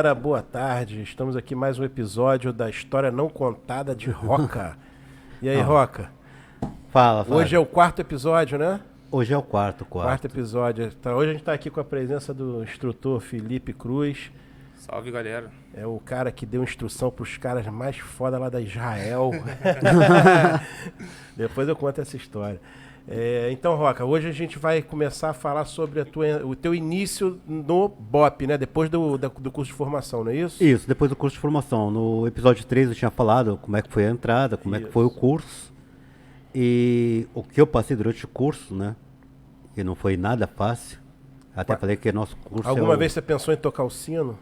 galera, boa tarde. Estamos aqui mais um episódio da História Não Contada de Roca. E aí, Roca? Fala. Hoje é o quarto episódio, né? Hoje é o quarto. Quarto episódio. Hoje a gente está aqui com a presença do instrutor Felipe Cruz. Salve, galera. É o cara que deu instrução para os caras mais foda lá da Israel. Depois eu conto essa história. Então, Roca, hoje a gente vai começar a falar sobre o teu início no BOP, né? Depois do curso de formação, não é isso? Isso, depois do curso de formação. No episódio 3 eu tinha falado como é que foi a entrada, como é que foi o curso. E o que eu passei durante o curso, né? Que não foi nada fácil. Até falei que nosso curso Alguma vez você pensou em tocar o sino?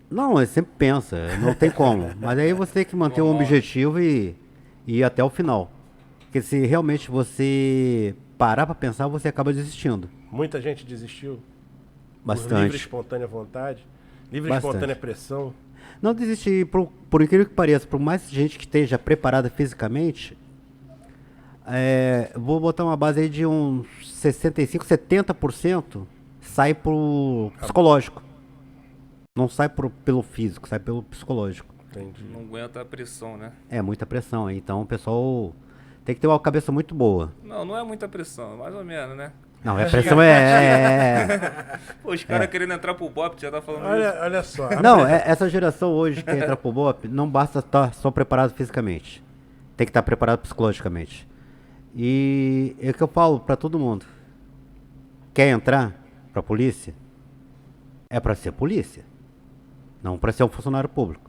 Não, ele sempre pensa, não tem como. Mas aí você tem que manter um objetivo e ir até o final. Porque se realmente você parar pra pensar, você acaba desistindo. Muita gente desistiu? Bastante. Por livre e espontânea vontade? Livre e espontânea pressão? Não desistir, por incrível que pareça, por mais gente que esteja preparada fisicamente, vou botar uma base aí de uns 65%, 70% sai pro psicológico. Não sai pelo físico, sai pelo psicológico. Entendi. Não aguenta a pressão, né? É muita pressão, então o pessoal tem que ter uma cabeça muito boa. Não é muita pressão, mais ou menos, né? Não, a pressão Pô, os caras querendo entrar pro BOP já tá falando isso. Olha só. Não, essa geração hoje que entra pro BOP, não basta estar só preparado fisicamente. Tem que estar preparado psicologicamente. E é o que eu falo pra todo mundo. Quer entrar pra polícia? É pra ser polícia. Não pra ser um funcionário público.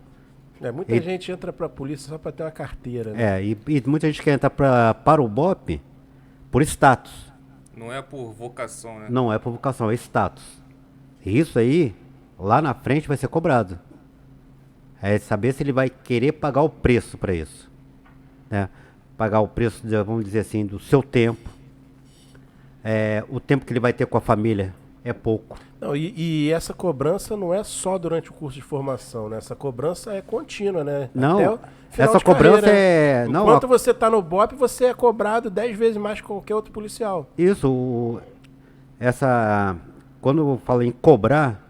Muita gente entra pra polícia só pra ter uma carteira, né? E muita gente quer entrar para o BOP por status. Não é por vocação, né? Não é por vocação, é status. E isso aí, lá na frente vai ser cobrado. É saber se ele vai querer pagar o preço para isso. Né? Pagar o preço, vamos dizer assim, do seu tempo. O tempo que ele vai ter com a família é pouco. Não, e essa cobrança não é só durante o curso de formação, né? Essa cobrança é contínua, né? Não, até o final essa de cobrança carreira. Não, enquanto você tá no BOP, você é cobrado 10 vezes mais que qualquer outro policial. Isso, quando eu falo em cobrar,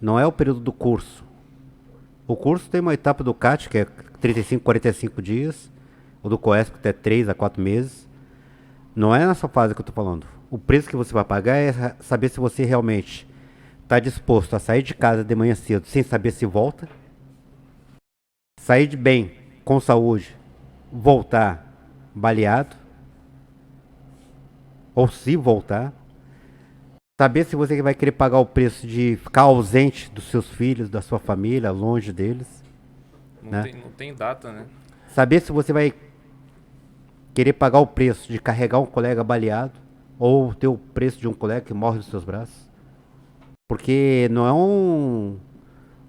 não é o período do curso. O curso tem uma etapa do CAT, que é 35, 45 dias, o do COESP, que é 3 a 4 meses. Não é nessa fase que eu tô falando. O preço que você vai pagar é saber se você realmente está disposto a sair de casa de manhã cedo sem saber se volta, sair de bem, com saúde, voltar baleado, ou se voltar, saber se você vai querer pagar o preço de ficar ausente dos seus filhos, da sua família, longe deles. Não tem data, né? Saber se você vai querer pagar o preço de carregar um colega baleado, ou ter o preço de um colega que morre dos seus braços. Porque não é um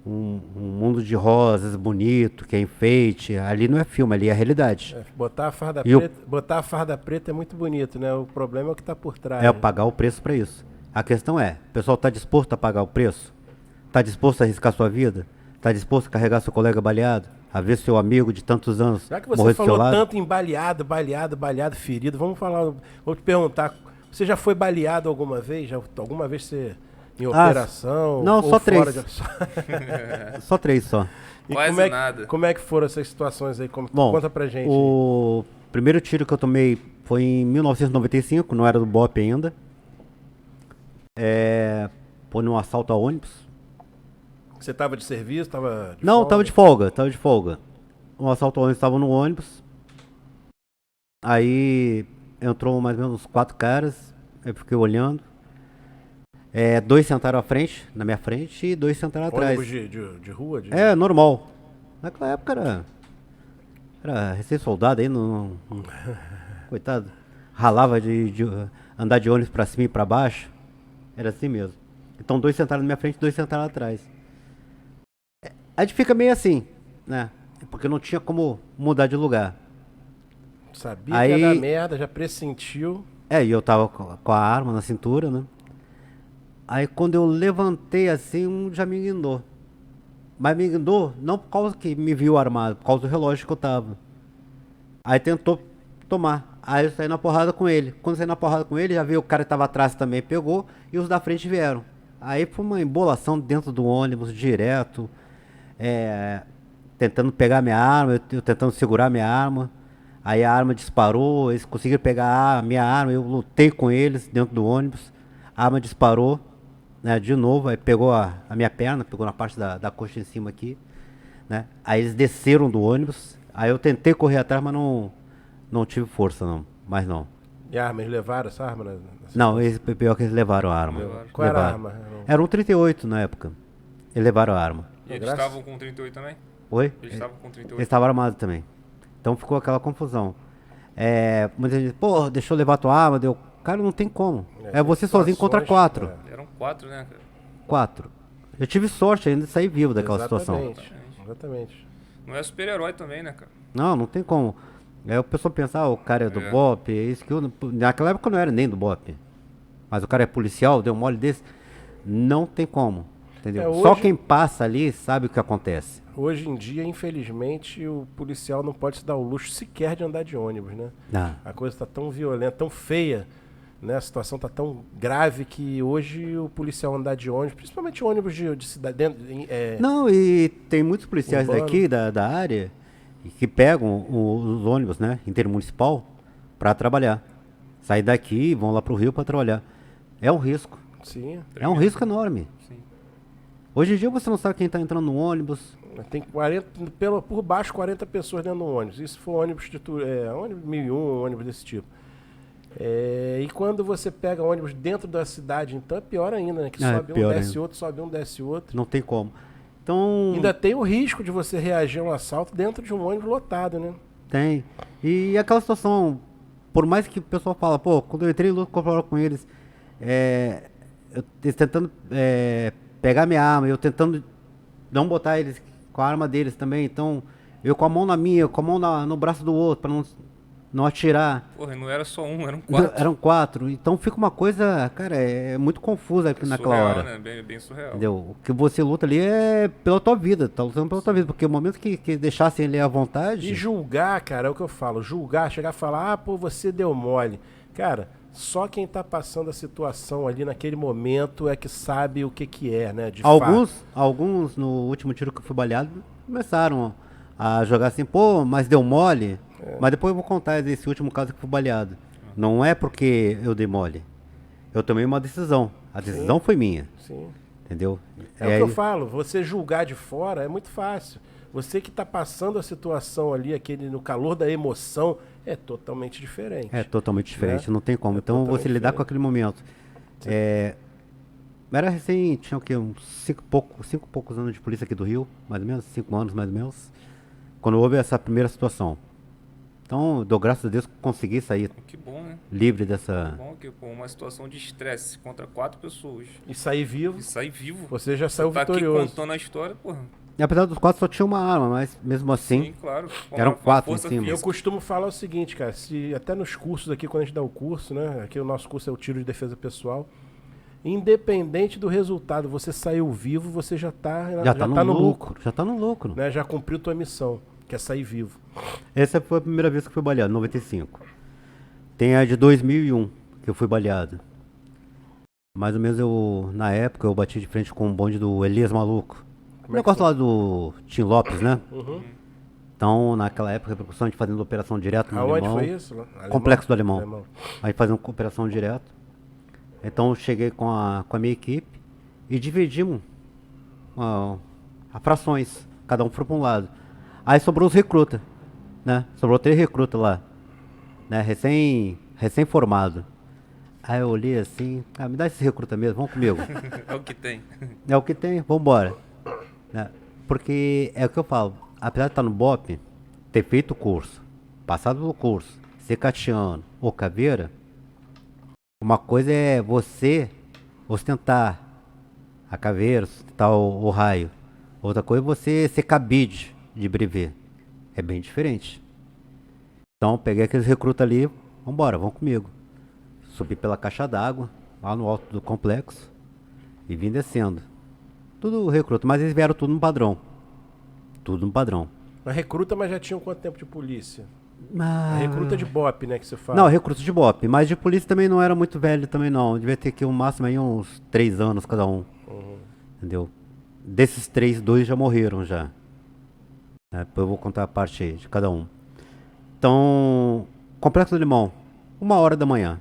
mundo de rosas bonito, que é enfeite. Ali não é filme, ali é a realidade. Botar a farda preta é muito bonito, né? O problema é o que tá por trás. É pagar o preço para isso. A questão é, o pessoal tá disposto a pagar o preço? Tá disposto a arriscar sua vida? Tá disposto a carregar seu colega baleado? A ver seu amigo de tantos anos Já que morrer você do seu falou lado? tanto em baleado, ferido, vou te perguntar, você já foi baleado alguma vez? Alguma vez você em operação? Não, ou só fora 3. De... Só 3 só. E Quase nada. Como é que foram essas situações aí? Bom, conta pra gente. O primeiro tiro que eu tomei foi em 1995, não era do BOP ainda. Foi num assalto a ônibus. Você tava de serviço? Não, tava de folga. Um assalto a ônibus, tava no ônibus. Aí entrou mais ou menos uns 4 caras, eu fiquei olhando. 2 sentaram na minha frente, e 2 sentaram atrás. Ônibus de rua? Normal. Naquela época era recém-soldado aí, coitado. Ralava de andar de ônibus pra cima e pra baixo. Era assim mesmo. Então 2 sentaram na minha frente, 2 sentaram atrás. A gente fica meio assim, né? Porque não tinha como mudar de lugar. Sabia que ia dar merda, já pressentiu. E eu tava com a arma na cintura, né? Aí quando eu levantei assim, um já me guindou. Mas me guindou não por causa que me viu armado, por causa do relógio que eu tava. Aí tentou tomar. Aí eu saí na porrada com ele. Quando eu saí na porrada com ele, já viu o cara que tava atrás também, pegou, e os da frente vieram. Aí foi uma embolação dentro do ônibus, direto. Tentando pegar minha arma, eu tentando segurar minha arma. Aí a arma disparou, eles conseguiram pegar a minha arma, eu lutei com eles dentro do ônibus. A arma disparou, né, de novo, aí pegou a minha perna, pegou na parte da coxa em cima aqui, né? Aí eles desceram do ônibus, aí eu tentei correr atrás, mas não tive força não, mais não. E a arma, eles levaram essa arma? Não, pior que eles levaram a arma. Qual era a arma? Era um 38 na época, eles levaram a arma. E eles estavam com 38 também? Oi? Eles estavam com 38? Eles estavam armados também. Então ficou aquela confusão. Muita gente, pô, deixa eu levar tua arma, deu. Cara, não tem como. É você sozinho contra 4. Eram 4, né, cara? 4. Eu tive sorte ainda de sair vivo daquela situação. Exatamente. Não é super-herói também, né, cara? Não tem como. Aí o pessoal pensa, o cara é do BOP, é isso que eu. Naquela época eu não era nem do BOP. Mas o cara é policial, deu um mole desse. Não tem como. Entendeu? Hoje, só quem passa ali sabe o que acontece. Hoje em dia, infelizmente, o policial não pode se dar o luxo sequer de andar de ônibus, né? A coisa está tão violenta, tão feia, né? A situação está tão grave que hoje o policial andar de ônibus, principalmente ônibus de cidade... Não, e tem muitos policiais urbano. daqui, da área, que pegam os ônibus, né, intermunicipal, para trabalhar. Saem daqui e vão lá pro Rio para trabalhar. É um risco. Sim. É um risco enorme. Sim. Hoje em dia você não sabe quem está entrando no ônibus. Tem 40, por baixo 40 pessoas dentro do ônibus. Isso for ônibus ônibus 1001, ônibus desse tipo. E quando você pega ônibus dentro da cidade, então é pior ainda, né? Que sobe um, desce outro, sobe um, desce outro. Não tem como. Então... Ainda tem o risco de você reagir a um assalto dentro de um ônibus lotado, né? Tem. E aquela situação, por mais que o pessoal fala, pô, quando eu entrei em luta corporal com eles, eles tentando pegar minha arma, eu tentando não botar eles com a arma deles também, então eu com a mão na minha, com a mão no braço do outro, pra não atirar. Porra, não era só um, eram 4. Eram 4, então fica uma coisa, cara, muito confusa aqui naquela surreal, hora. Né? Bem surreal. Entendeu? O que você luta ali é pela tua vida, tá lutando pela tua vida, porque o momento que deixassem ele à vontade... E julgar, cara, é o que eu falo, julgar, chegar a falar, pô, você deu mole. Cara, só quem tá passando a situação ali naquele momento é que sabe o que é, né, de Alguns, no último tiro que eu fui baleado, começaram a jogar assim, pô, mas deu mole. Mas depois eu vou contar desse último caso que eu fui baleado. Não é porque eu dei mole. Eu tomei uma decisão. A decisão foi minha. Sim. Entendeu? É o que eu falo, você julgar de fora é muito fácil. Você que está passando a situação ali, no calor da emoção, é totalmente diferente. É totalmente diferente, não tem como. Então você lidar com aquele momento. Era recém, tinha o quê? Uns 5 e poucos anos de polícia aqui do Rio, mais ou menos, 5 anos mais ou menos, quando houve essa primeira situação. Então, dou graças a Deus que consegui sair que bom, né? livre dessa... Que bom que uma situação de estresse contra 4 pessoas. E sair vivo. Você já saiu vitorioso. Aqui contando a história, porra. E apesar dos 4 só tinha uma arma, mas mesmo assim... Sim, claro. Eram 4 em cima. Eu costumo falar o seguinte, cara, até nos cursos aqui, quando a gente dá o curso, né? Aqui o nosso curso é o tiro de defesa pessoal. Independente do resultado, você saiu vivo, você já tá no lucro. Já tá no lucro. Né? Já cumpriu tua missão, que é sair vivo. Essa foi a primeira vez que eu fui baleado, 95. Tem a de 2001, que eu fui baleado. Mais ou menos na época, eu bati de frente com o bonde do Elias Maluco. O negócio lá do Tim Lopes, né? Uhum. Então, naquela época, repercussão de fazendo operação direto no Aonde Alemão. foi isso? Complexo do Alemão. Aí fazendo operação direto. Então, eu cheguei com a minha equipe e dividimos a frações. Cada um foi para um lado. Aí sobrou os recrutas, né? Sobrou 3 recrutas lá, né? Recém-formado. Aí eu olhei assim, me dá esse recruta mesmo, vamos comigo. É o que tem. É o que tem, vambora. Né? Porque é o que eu falo, apesar de estar no BOP, ter feito o curso, passado pelo curso, ser catiano ou caveira, uma coisa é você ostentar a caveira, ostentar o raio. Outra coisa é você ser cabide de brevet. É bem diferente. Então peguei aqueles recrutas ali, vambora, vão comigo. Subi pela caixa d'água, lá no alto do complexo, e vim descendo. Tudo recruta, mas eles vieram tudo no padrão. Tudo no padrão. Mas recruta, mas já tinham quanto tempo de polícia? Recruta de BOP, né, que você fala. Não, recruta de BOP, mas de polícia também não era muito velho também não. Devia ter aqui um máximo aí uns 3 anos cada um. Entendeu? Desses 3, 2 já morreram já. Depois eu vou contar a parte de cada um. Então, Complexo do Limão, 1h da manhã.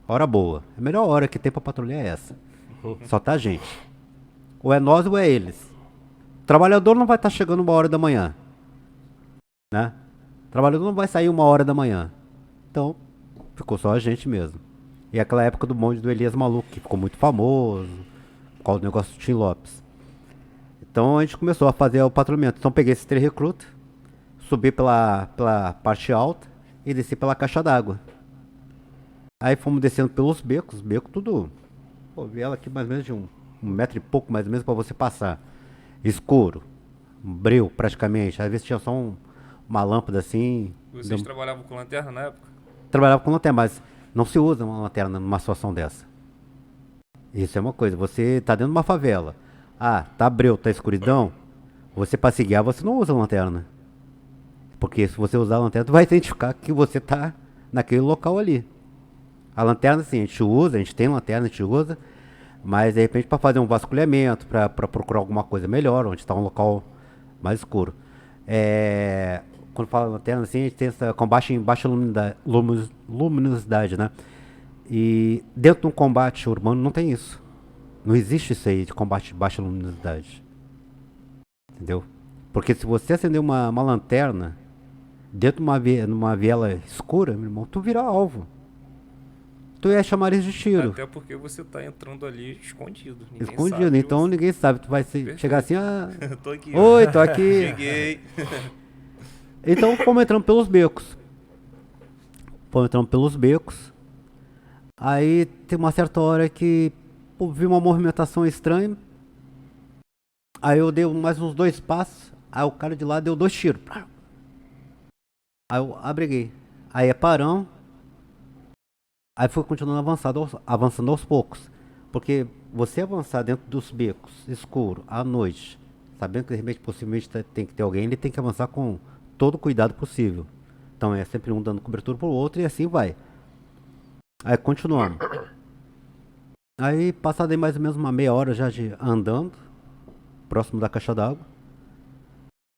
Hora boa. A melhor hora que tem pra patrulhar é essa. Só tá a gente. Ou é nós ou é eles. O trabalhador não vai estar chegando 1h da manhã. Né? O trabalhador não vai sair 1h da manhã. Então, ficou só a gente mesmo. E aquela época do bonde do Elias Maluco, que ficou muito famoso, por causa do negócio do Tim Lopes. Então a gente começou a fazer o patrulhamento. Então peguei esses 3 recrutas, subi pela parte alta e desci pela caixa d'água. Aí fomos descendo pelos becos tudo. Pô, vi ela aqui mais ou menos de um metro e pouco mais ou menos pra você passar. Escuro, um breu praticamente. Às vezes tinha só uma lâmpada assim. Vocês trabalhavam com lanterna na época? Trabalhava com lanterna, mas não se usa uma lanterna numa situação dessa. Isso é uma coisa, você tá dentro de uma favela. Tá breu, tá escuridão. Você pra se guiar, você não usa lanterna. Porque se você usar a lanterna, tu vai identificar que você tá naquele local ali. A lanterna, sim, a gente tem lanterna, a gente usa. Mas de repente pra fazer um vasculhamento, pra procurar alguma coisa melhor, onde tá um local mais escuro. Quando fala lanterna, assim, a gente tem essa com baixa luminosidade, né? E dentro de um combate urbano não tem isso. Não existe isso aí de combate de baixa luminosidade. Entendeu? Porque se você acender uma lanterna dentro de numa viela escura, meu irmão, tu vira alvo. Tu ia chamar eles de tiro. Até porque você tá entrando ali escondido. Escondido, sabe então você... ninguém sabe. Tu vai chegar assim, tô aqui. Oi, tô aqui. Cheguei. Então fomos entrando pelos becos. Aí tem uma certa hora que vi uma movimentação estranha. Aí eu dei mais uns 2 passos. Aí o cara de lá deu 2 tiros. Aí eu abriguei. Aí é parão. Aí foi continuando avançando aos poucos. Porque você avançar dentro dos becos, escuro, à noite, sabendo que de repente possivelmente tem que ter alguém, ele tem que avançar com todo o cuidado possível. Então é sempre um dando cobertura pro outro e assim vai. Aí continuando. Aí passado aí mais ou menos uma meia hora já de andando, próximo da caixa d'água.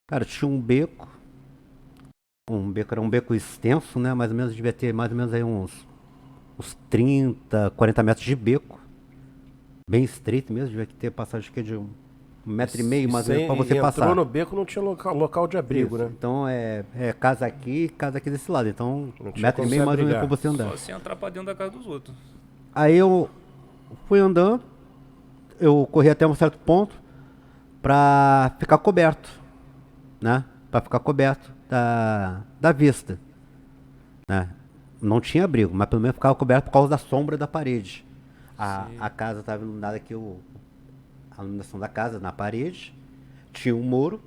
Cara, tinha um beco. Era um beco extenso, né? Mais ou menos devia ter mais ou menos aí uns 30, 40 metros de beco. Bem estreito mesmo, devia ter passagem de 1,5 metro mais ou menos pra você passar. Entrou no beco, não tinha local de abrigo, isso, né? Então é casa aqui desse lado. Então 1,5 metro mais ou menos pra você andar. Só se entrar pra dentro da casa dos outros. Aí eu fui andando, eu corri até um certo ponto pra ficar coberto, né? Pra ficar coberto da vista, né? Não tinha abrigo, mas pelo menos ficava coberto por causa da sombra da parede. A casa estava iluminada aqui, a iluminação da casa na parede, tinha um muro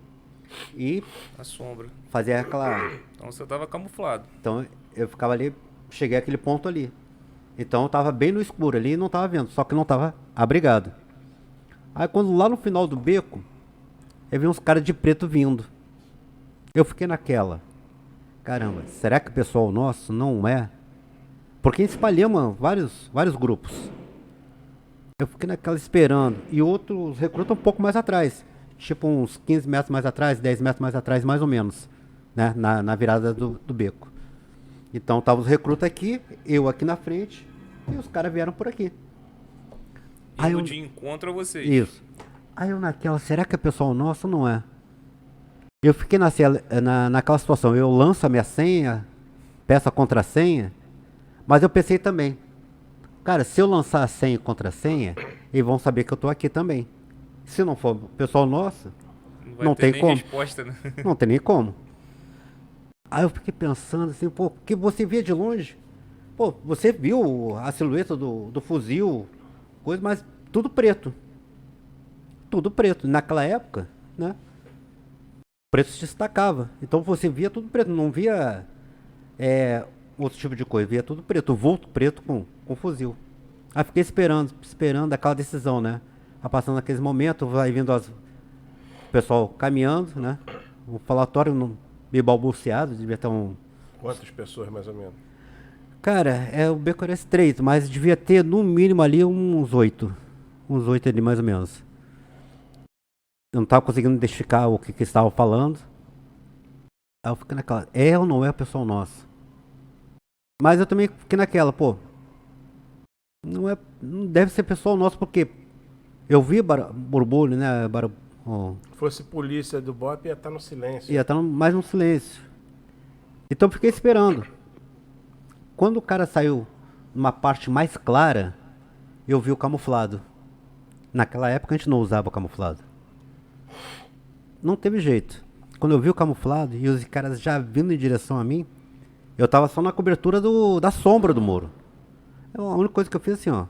e a sombra. Fazia aquela... Então você estava camuflado. Então eu ficava ali, cheguei àquele ponto ali. Então eu estava bem no escuro ali e não estava vendo, só que não estava abrigado. Aí quando lá no final do beco, eu vi uns caras de preto vindo. Eu fiquei naquela. Caramba, será que o pessoal nosso não é? Porque espalhamos vários grupos. Eu fiquei naquela esperando. E outros recrutam um pouco mais atrás. Tipo uns 15 metros mais atrás, 10 metros mais atrás, mais ou menos. Né? Na virada do beco. Então tava os recrutas aqui, eu aqui na frente. E os caras vieram por aqui. Indo de encontro a vocês. Isso. Aí eu naquela, será que é pessoal nosso ou não é? Eu fiquei naquela situação, eu lanço a minha senha, peço a contrassenha, mas eu pensei também, cara, se eu lançar a senha e contrassenha, eles vão saber que eu tô aqui também. Se não for pessoal nosso, não tem como. Resposta, né? Não tem nem como. Aí eu fiquei pensando assim, pô, porque você via de longe, pô, você viu a silhueta do fuzil, coisa, mas tudo preto. Tudo preto. Naquela época, né? O preto se destacava. Então você via tudo preto, não via outro tipo de coisa, via tudo preto, vulto preto com fuzil. Aí fiquei esperando aquela decisão, né? Passando aqueles momentos, vai vindo o pessoal caminhando, né? O falatório meio balbuciado, devia ter Quantas pessoas mais ou menos? Cara, o beco era estreito, mas devia ter no mínimo ali uns 8. uns 8 ali mais ou menos. Eu não estava conseguindo identificar o que eles estavam falando. Aí eu fiquei naquela, é ou não é o pessoal nosso? Mas eu também fiquei naquela, pô, não deve ser pessoal nosso, porque eu vi borbulho, né? Fosse polícia do BOP, ia estar no silêncio. Ia estar mais no silêncio. Então eu fiquei esperando. Quando o cara saiu numa parte mais clara, eu vi o camuflado. Naquela época a gente não usava camuflado. Não teve jeito. Quando eu vi o camuflado e os caras já vindo em direção a mim, eu tava só na cobertura da sombra do muro. A única coisa que eu fiz assim, ó.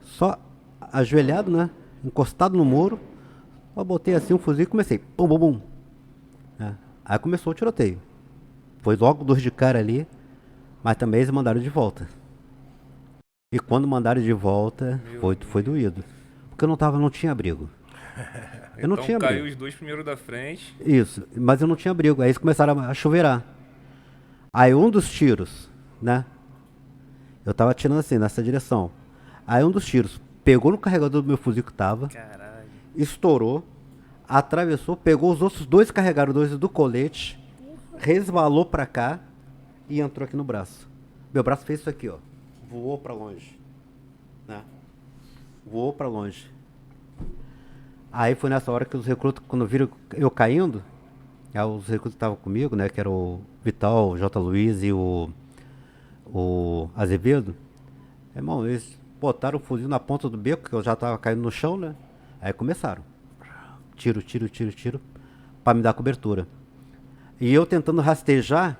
Só ajoelhado, né? Encostado no muro. Eu botei assim um fuzil e comecei. Pum, bum, bum. Aí começou o tiroteio. Foi logo 2 de cara ali. Mas também eles mandaram de volta. E quando mandaram de volta, foi doído. Porque eu não tinha abrigo. Eu não tinha abrigo. Caiu os 2 primeiros da frente. Isso, mas eu não tinha abrigo. Aí eles começaram a chuveirar. Aí um dos tiros, né? Eu tava atirando assim, nessa direção. Aí um dos tiros pegou no carregador do meu fuzil que tava. Caralho. Estourou, atravessou, pegou os outros 2 carregadores do colete, resvalou pra cá e entrou aqui no braço. Meu braço fez isso aqui, ó. Voou pra longe. Né? Voou pra longe. Aí foi nessa hora que os recrutas, quando viram eu caindo, os recrutas que estavam comigo, né? Que era o Vital, o J. Luiz e o Azevedo. Irmão, eles botaram o fuzil na ponta do beco, que eu já tava caindo no chão, né? Aí começaram. Tiro, pra me dar cobertura. E eu tentando rastejar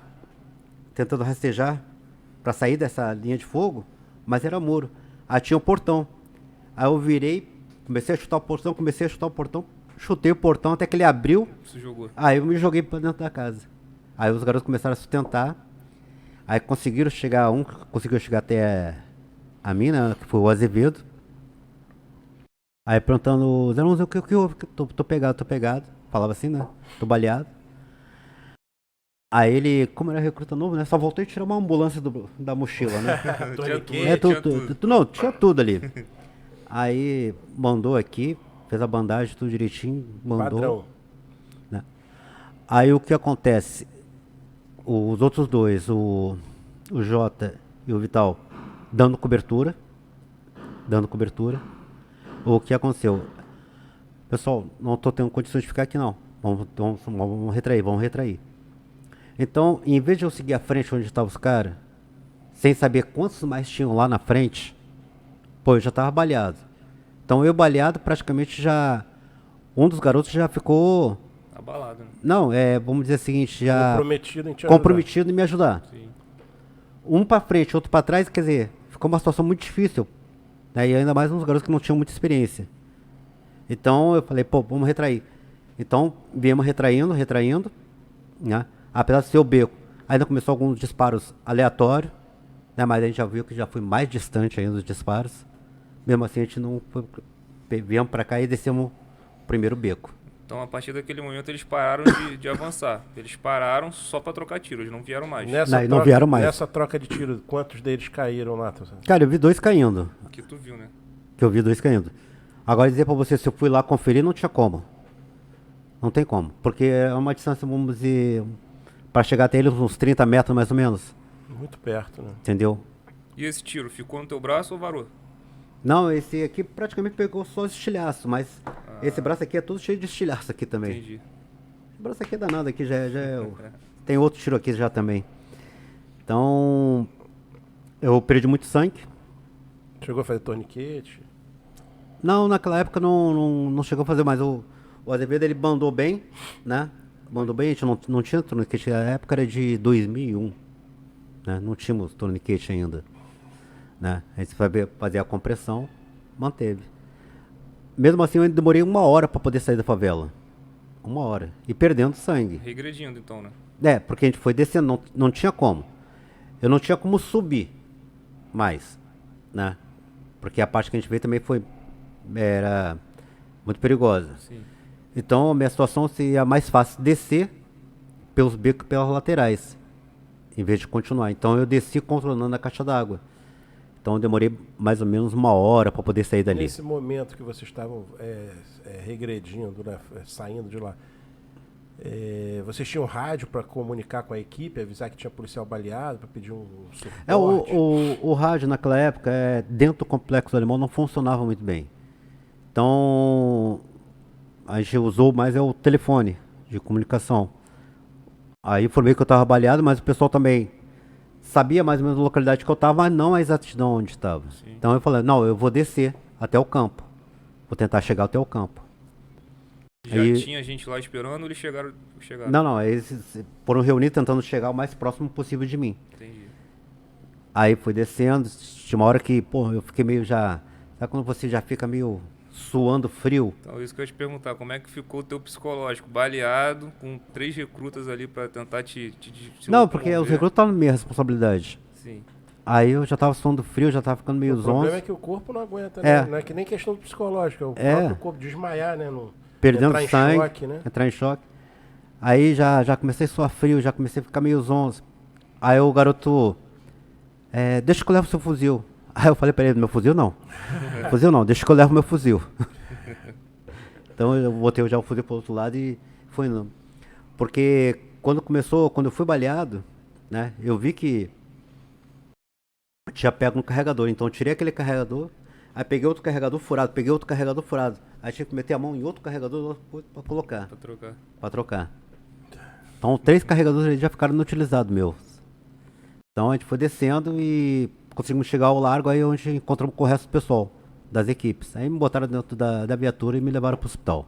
pra sair dessa linha de fogo, mas era muro. Aí tinha um portão. Aí eu virei, comecei a chutar o portão, chutei o portão até que ele abriu. Você jogou. Aí eu me joguei pra dentro da casa. Aí os garotos começaram a sustentar. Aí conseguiu chegar até a mim, né, que foi o Azevedo. Aí perguntando, 011, o que houve? Tô pegado. Falava assim, né? Tô baleado. Aí ele, como era recruta novo, né? Só voltei a tirar uma ambulância da mochila, né? Tinha tudo. Não, tinha tudo ali. Aí mandou aqui, fez a bandagem, tudo direitinho, mandou. Padrão. Né? Aí o que acontece? Os outros 2, o Jota e o Vital, dando cobertura. O que aconteceu? Pessoal, não tô tendo condições de ficar aqui não. Vamos retrair. Então, em vez de eu seguir à frente onde estavam os caras, sem saber quantos mais tinham lá na frente, pô, eu já tava baleado. Então eu baleado, praticamente já... Um dos garotos já ficou... Abalado, né? Não, vamos dizer o seguinte, já... Comprometido em me ajudar. Sim. Um pra frente, outro pra trás, quer dizer, ficou uma situação muito difícil. Né? E ainda mais uns garotos que não tinham muita experiência. Então eu falei, pô, vamos retrair. Então viemos retraindo, né? Apesar de ser o beco. Ainda começou alguns disparos aleatórios, né? Mas a gente já viu que já foi mais distante ainda dos disparos. Mesmo assim a gente não foi, viemos pra cá e descemos o primeiro beco. Então a partir daquele momento eles pararam de avançar. Eles pararam só pra trocar tiros, não vieram mais. Não vieram mais. Nessa troca de tiro, quantos deles caíram lá? Cara, eu vi 2 caindo. Que tu viu, né? Que eu vi 2 caindo. Agora dizer pra você, se eu fui lá conferir, não tinha como. Não tem como. Porque é uma distância, vamos dizer, pra chegar até eles uns 30 metros mais ou menos. Muito perto, né? Entendeu? E esse tiro, ficou no teu braço ou varou? Não, esse aqui praticamente pegou só os estilhaços, mas esse braço aqui é todo cheio de estilhaço aqui também. Entendi. Esse braço aqui é danado aqui, tem outro tiro aqui já também. Então, eu perdi muito sangue. Chegou a fazer torniquete? Não, naquela época não chegou a fazer mais. O Azevedo, ele mandou bem, né? Mandou bem, a gente não tinha torniquete, a época era de 2001, né? Não tínhamos torniquete ainda. Né? A gente fazia a compressão, manteve. Mesmo assim, eu demorei 1 hora para poder sair da favela. 1 hora. E perdendo sangue. Regredindo, então, né? Porque a gente foi descendo, não tinha como. Eu não tinha como subir mais, né? Porque a parte que a gente veio também era muito perigosa. Sim. Então, a minha situação seria mais fácil descer pelos becos pelas laterais, em vez de continuar. Então, eu desci controlando a caixa d'água. Então eu demorei mais ou menos 1 hora para poder sair dali. Nesse momento que vocês estavam regredindo, né, saindo de lá, vocês tinham rádio para comunicar com a equipe, avisar que tinha policial baleado, para pedir um suporte? O rádio naquela época, dentro do Complexo Alemão, não funcionava muito bem. Então, a gente usou mais o telefone de comunicação. Aí informei que eu estava baleado, mas o pessoal também sabia mais ou menos a localidade que eu estava, mas não a exatidão onde estava. Então eu falei, não, eu vou descer até o campo. Vou tentar chegar até o campo. Já aí, tinha gente lá esperando ou eles chegaram? Não, eles foram reunidos tentando chegar o mais próximo possível de mim. Entendi. Aí fui descendo, tinha uma hora que, pô, eu fiquei meio já... Sabe quando você já fica meio suando frio? Então, isso que eu ia te perguntar, como é que ficou o teu psicológico? Baleado, com 3 recrutas ali pra tentar te não, porque os recrutas estavam na minha responsabilidade. Sim. Aí eu já tava suando frio, já tava ficando meio zonzo. O problema é que o corpo não aguenta, né? Não é que nem questão psicológica, o próprio corpo desmaiar, né? Perdendo sangue, choque, né? Entrar em choque. Aí já comecei a suar frio, já comecei a ficar meio zonzo. Aí o garoto, deixa que eu levo o seu fuzil. Aí eu falei pra ele, meu fuzil não. Fuzil não, deixa que eu levo meu fuzil. Então eu botei já o fuzil pro outro lado e fui indo. Porque quando eu fui baleado, né, eu vi que tinha pego no carregador. Então eu tirei aquele carregador, aí peguei outro carregador furado, Aí tinha que meter a mão em outro carregador pra colocar. Pra trocar. Então 3 carregadores já ficaram inutilizados meus. Então a gente foi descendo e conseguimos chegar ao largo, aí onde encontramos com o resto do pessoal, das equipes. Aí me botaram dentro da viatura e me levaram pro hospital.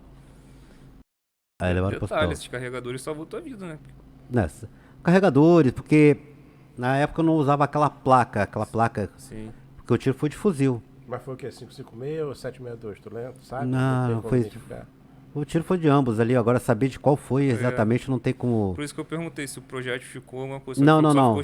Aí levaram pro hospital. Esses carregadores salvou tua vida, né? Nessa. Carregadores, porque na época eu não usava aquela placa. Sim. Porque o tiro foi de fuzil. Mas foi o quê? 556 ou 762? Tu lembra? Sabe? Não foi. O tiro foi de ambos ali, agora saber de qual foi exatamente não tem como... Por isso que eu perguntei se o projeto ficou uma coisa... Não.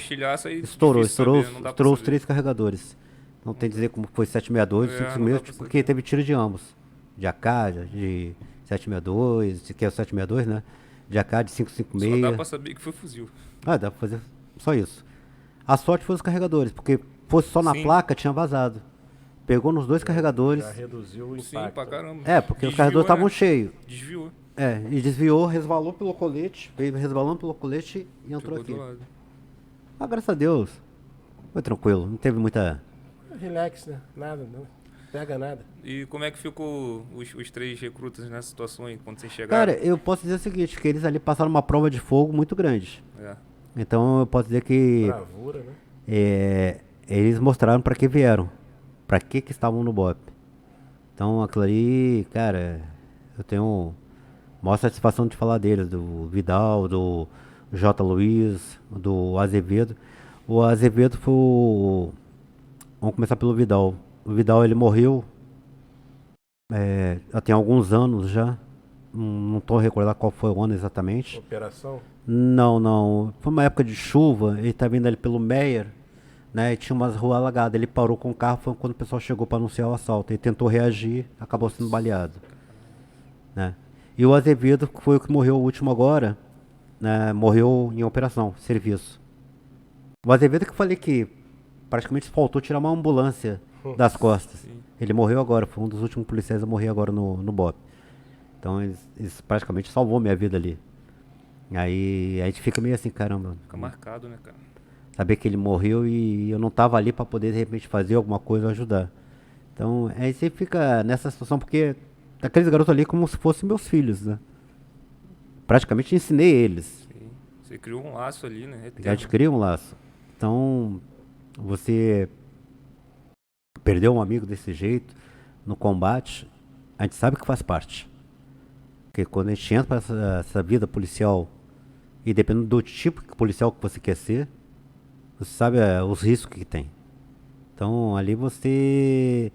Estourou os 3 carregadores. Não tem dizer como foi 762, 556, porque teve tiro de ambos. De AK, de 762, que é o 762, né? De AK, de 556. Só dá pra saber que foi fuzil. Dá pra fazer só isso. A sorte foi os carregadores, porque fosse só na placa, tinha vazado. Pegou nos 2 carregadores. Já reduziu o impacto. Sim, pra caramba. Porque os carregadores estavam cheios. Desviou. E desviou, resvalou pelo colete, veio resvalando pelo colete e entrou aqui. Graças a Deus. Foi tranquilo, não teve muita... Relax, né? Nada, não pega nada. E como é que ficou os 3 recrutas nessa situação aí, quando vocês chegaram? Cara, eu posso dizer o seguinte, que eles ali passaram uma prova de fogo muito grande. Então eu posso dizer que... Bravura, né? Eles mostraram pra que vieram. Pra que estavam no BOP. Então aquilo ali, cara, eu tenho maior satisfação de falar deles, do Vidal, do J. Luiz, do Azevedo. O Azevedo foi o... Vamos começar pelo Vidal. O Vidal, ele morreu já tem alguns anos já. Não estou a recordar qual foi o ano exatamente. Operação? Não. Foi uma época de chuva, ele tá vindo ali pelo Meyer, né, e tinha umas ruas alagadas. Ele parou com o carro, foi quando o pessoal chegou para anunciar o assalto. Ele tentou reagir, acabou sendo baleado, né? E o Azevedo, que foi o que morreu o último agora, né, morreu em operação, serviço. O Azevedo que eu falei que praticamente faltou tirar uma ambulância das costas. Sim. Ele morreu agora, foi um dos últimos policiais a morrer agora no BOP. Então eles praticamente salvou minha vida ali. Aí a gente fica meio assim, caramba. Fica marcado, né, cara? Saber que ele morreu e eu não tava ali para poder de repente fazer alguma coisa ou ajudar. Então, aí você fica nessa situação, porque aqueles garotos ali como se fossem meus filhos, né? Praticamente ensinei eles. Sim. Você criou um laço ali, né? Eterno. A gente cria um laço. Então, você perdeu um amigo desse jeito no combate, a gente sabe que faz parte. Porque quando a gente entra para essa vida policial, e dependendo do tipo de policial que você quer ser, você sabe os riscos que tem. Então ali você...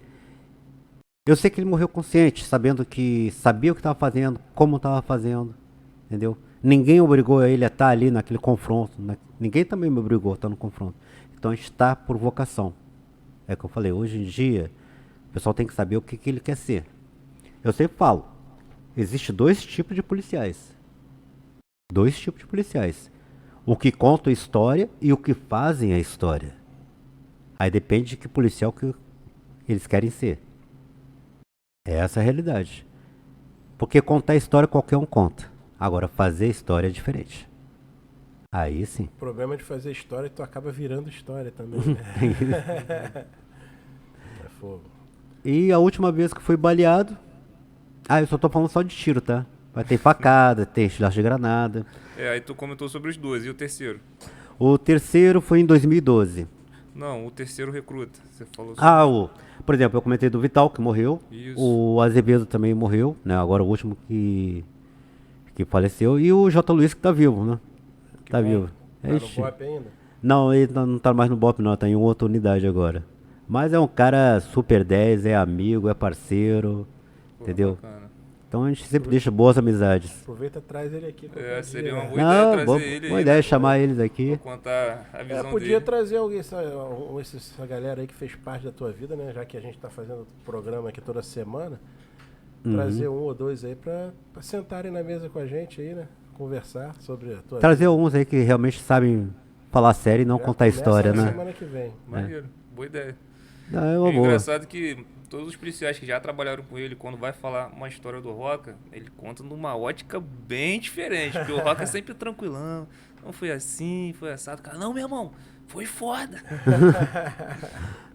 Eu sei que ele morreu consciente, sabendo que sabia o que estava fazendo, como estava fazendo, entendeu? Ninguém obrigou ele a estar ali naquele confronto, né? Ninguém também me obrigou a estar no confronto. Então a gente está por vocação. É o que eu falei, hoje em dia, o pessoal tem que saber o que ele quer ser. Eu sempre falo, existe 2 tipos de policiais. 2 tipos de policiais. O que conta a história e o que fazem a história. Aí depende de que policial que eles querem ser. Essa é a realidade. Porque contar história qualquer um conta. Agora fazer história é diferente. Aí sim. O problema de fazer história é que tu acaba virando história também, né? É fogo. E a última vez que fui baleado... eu só tô falando só de tiro, tá? Vai ter facada, tem estilhaço de granada. Aí tu comentou sobre os dois. E o terceiro? O terceiro foi em 2012. Não, o terceiro recruta. Você falou sobre... Por exemplo, eu comentei do Vital, que morreu. Isso. O Azevedo também morreu, né? Agora o último que faleceu. E o J. Luiz que tá vivo, né? Tá vivo. Tá no BOP ainda? Não, ele não tá mais no BOP não, tá em outra unidade agora. Mas é um cara super 10, é amigo, é parceiro, entendeu? Bacana. Então a gente sempre deixa boas amizades. Aproveita e traz ele aqui. Seria uma boa ideia trazer ele. Boa ideia chamar eles aqui. Pra contar a visão podia dele. trazer alguém, essa galera aí que fez parte da tua vida, né? Já que a gente tá fazendo programa aqui toda semana. Trazer um ou dois aí pra sentarem na mesa com a gente aí, né? Conversar sobre a tua Trazer vida. uns aí que realmente sabem falar sério e não Já contar história, começa na né? semana que vem. Maneiro. Boa ideia. É uma É boa. engraçado que todos os policiais que já trabalharam com ele, quando vai falar uma história do Roca, ele conta numa ótica bem diferente. Porque o Roca é sempre tranquilão. Não foi assim, foi assado. Cara, não, meu irmão, foi foda.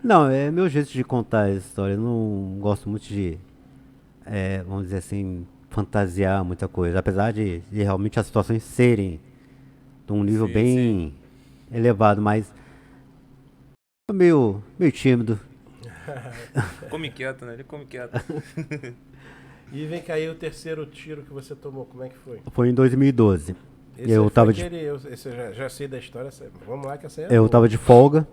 Não, é meu jeito de contar a história. Eu não gosto muito de, vamos dizer assim, fantasiar muita coisa. Apesar de realmente as situações serem de um nível bem elevado, mas meio tímido. Come quieto, né? Ele come quieto. E vem cá aí o terceiro tiro que você tomou, como é que foi? Foi em 2012. Esse Eu aí tava foi esse eu já sei da história, vamos lá que essa aí é Eu boa. tava de folga,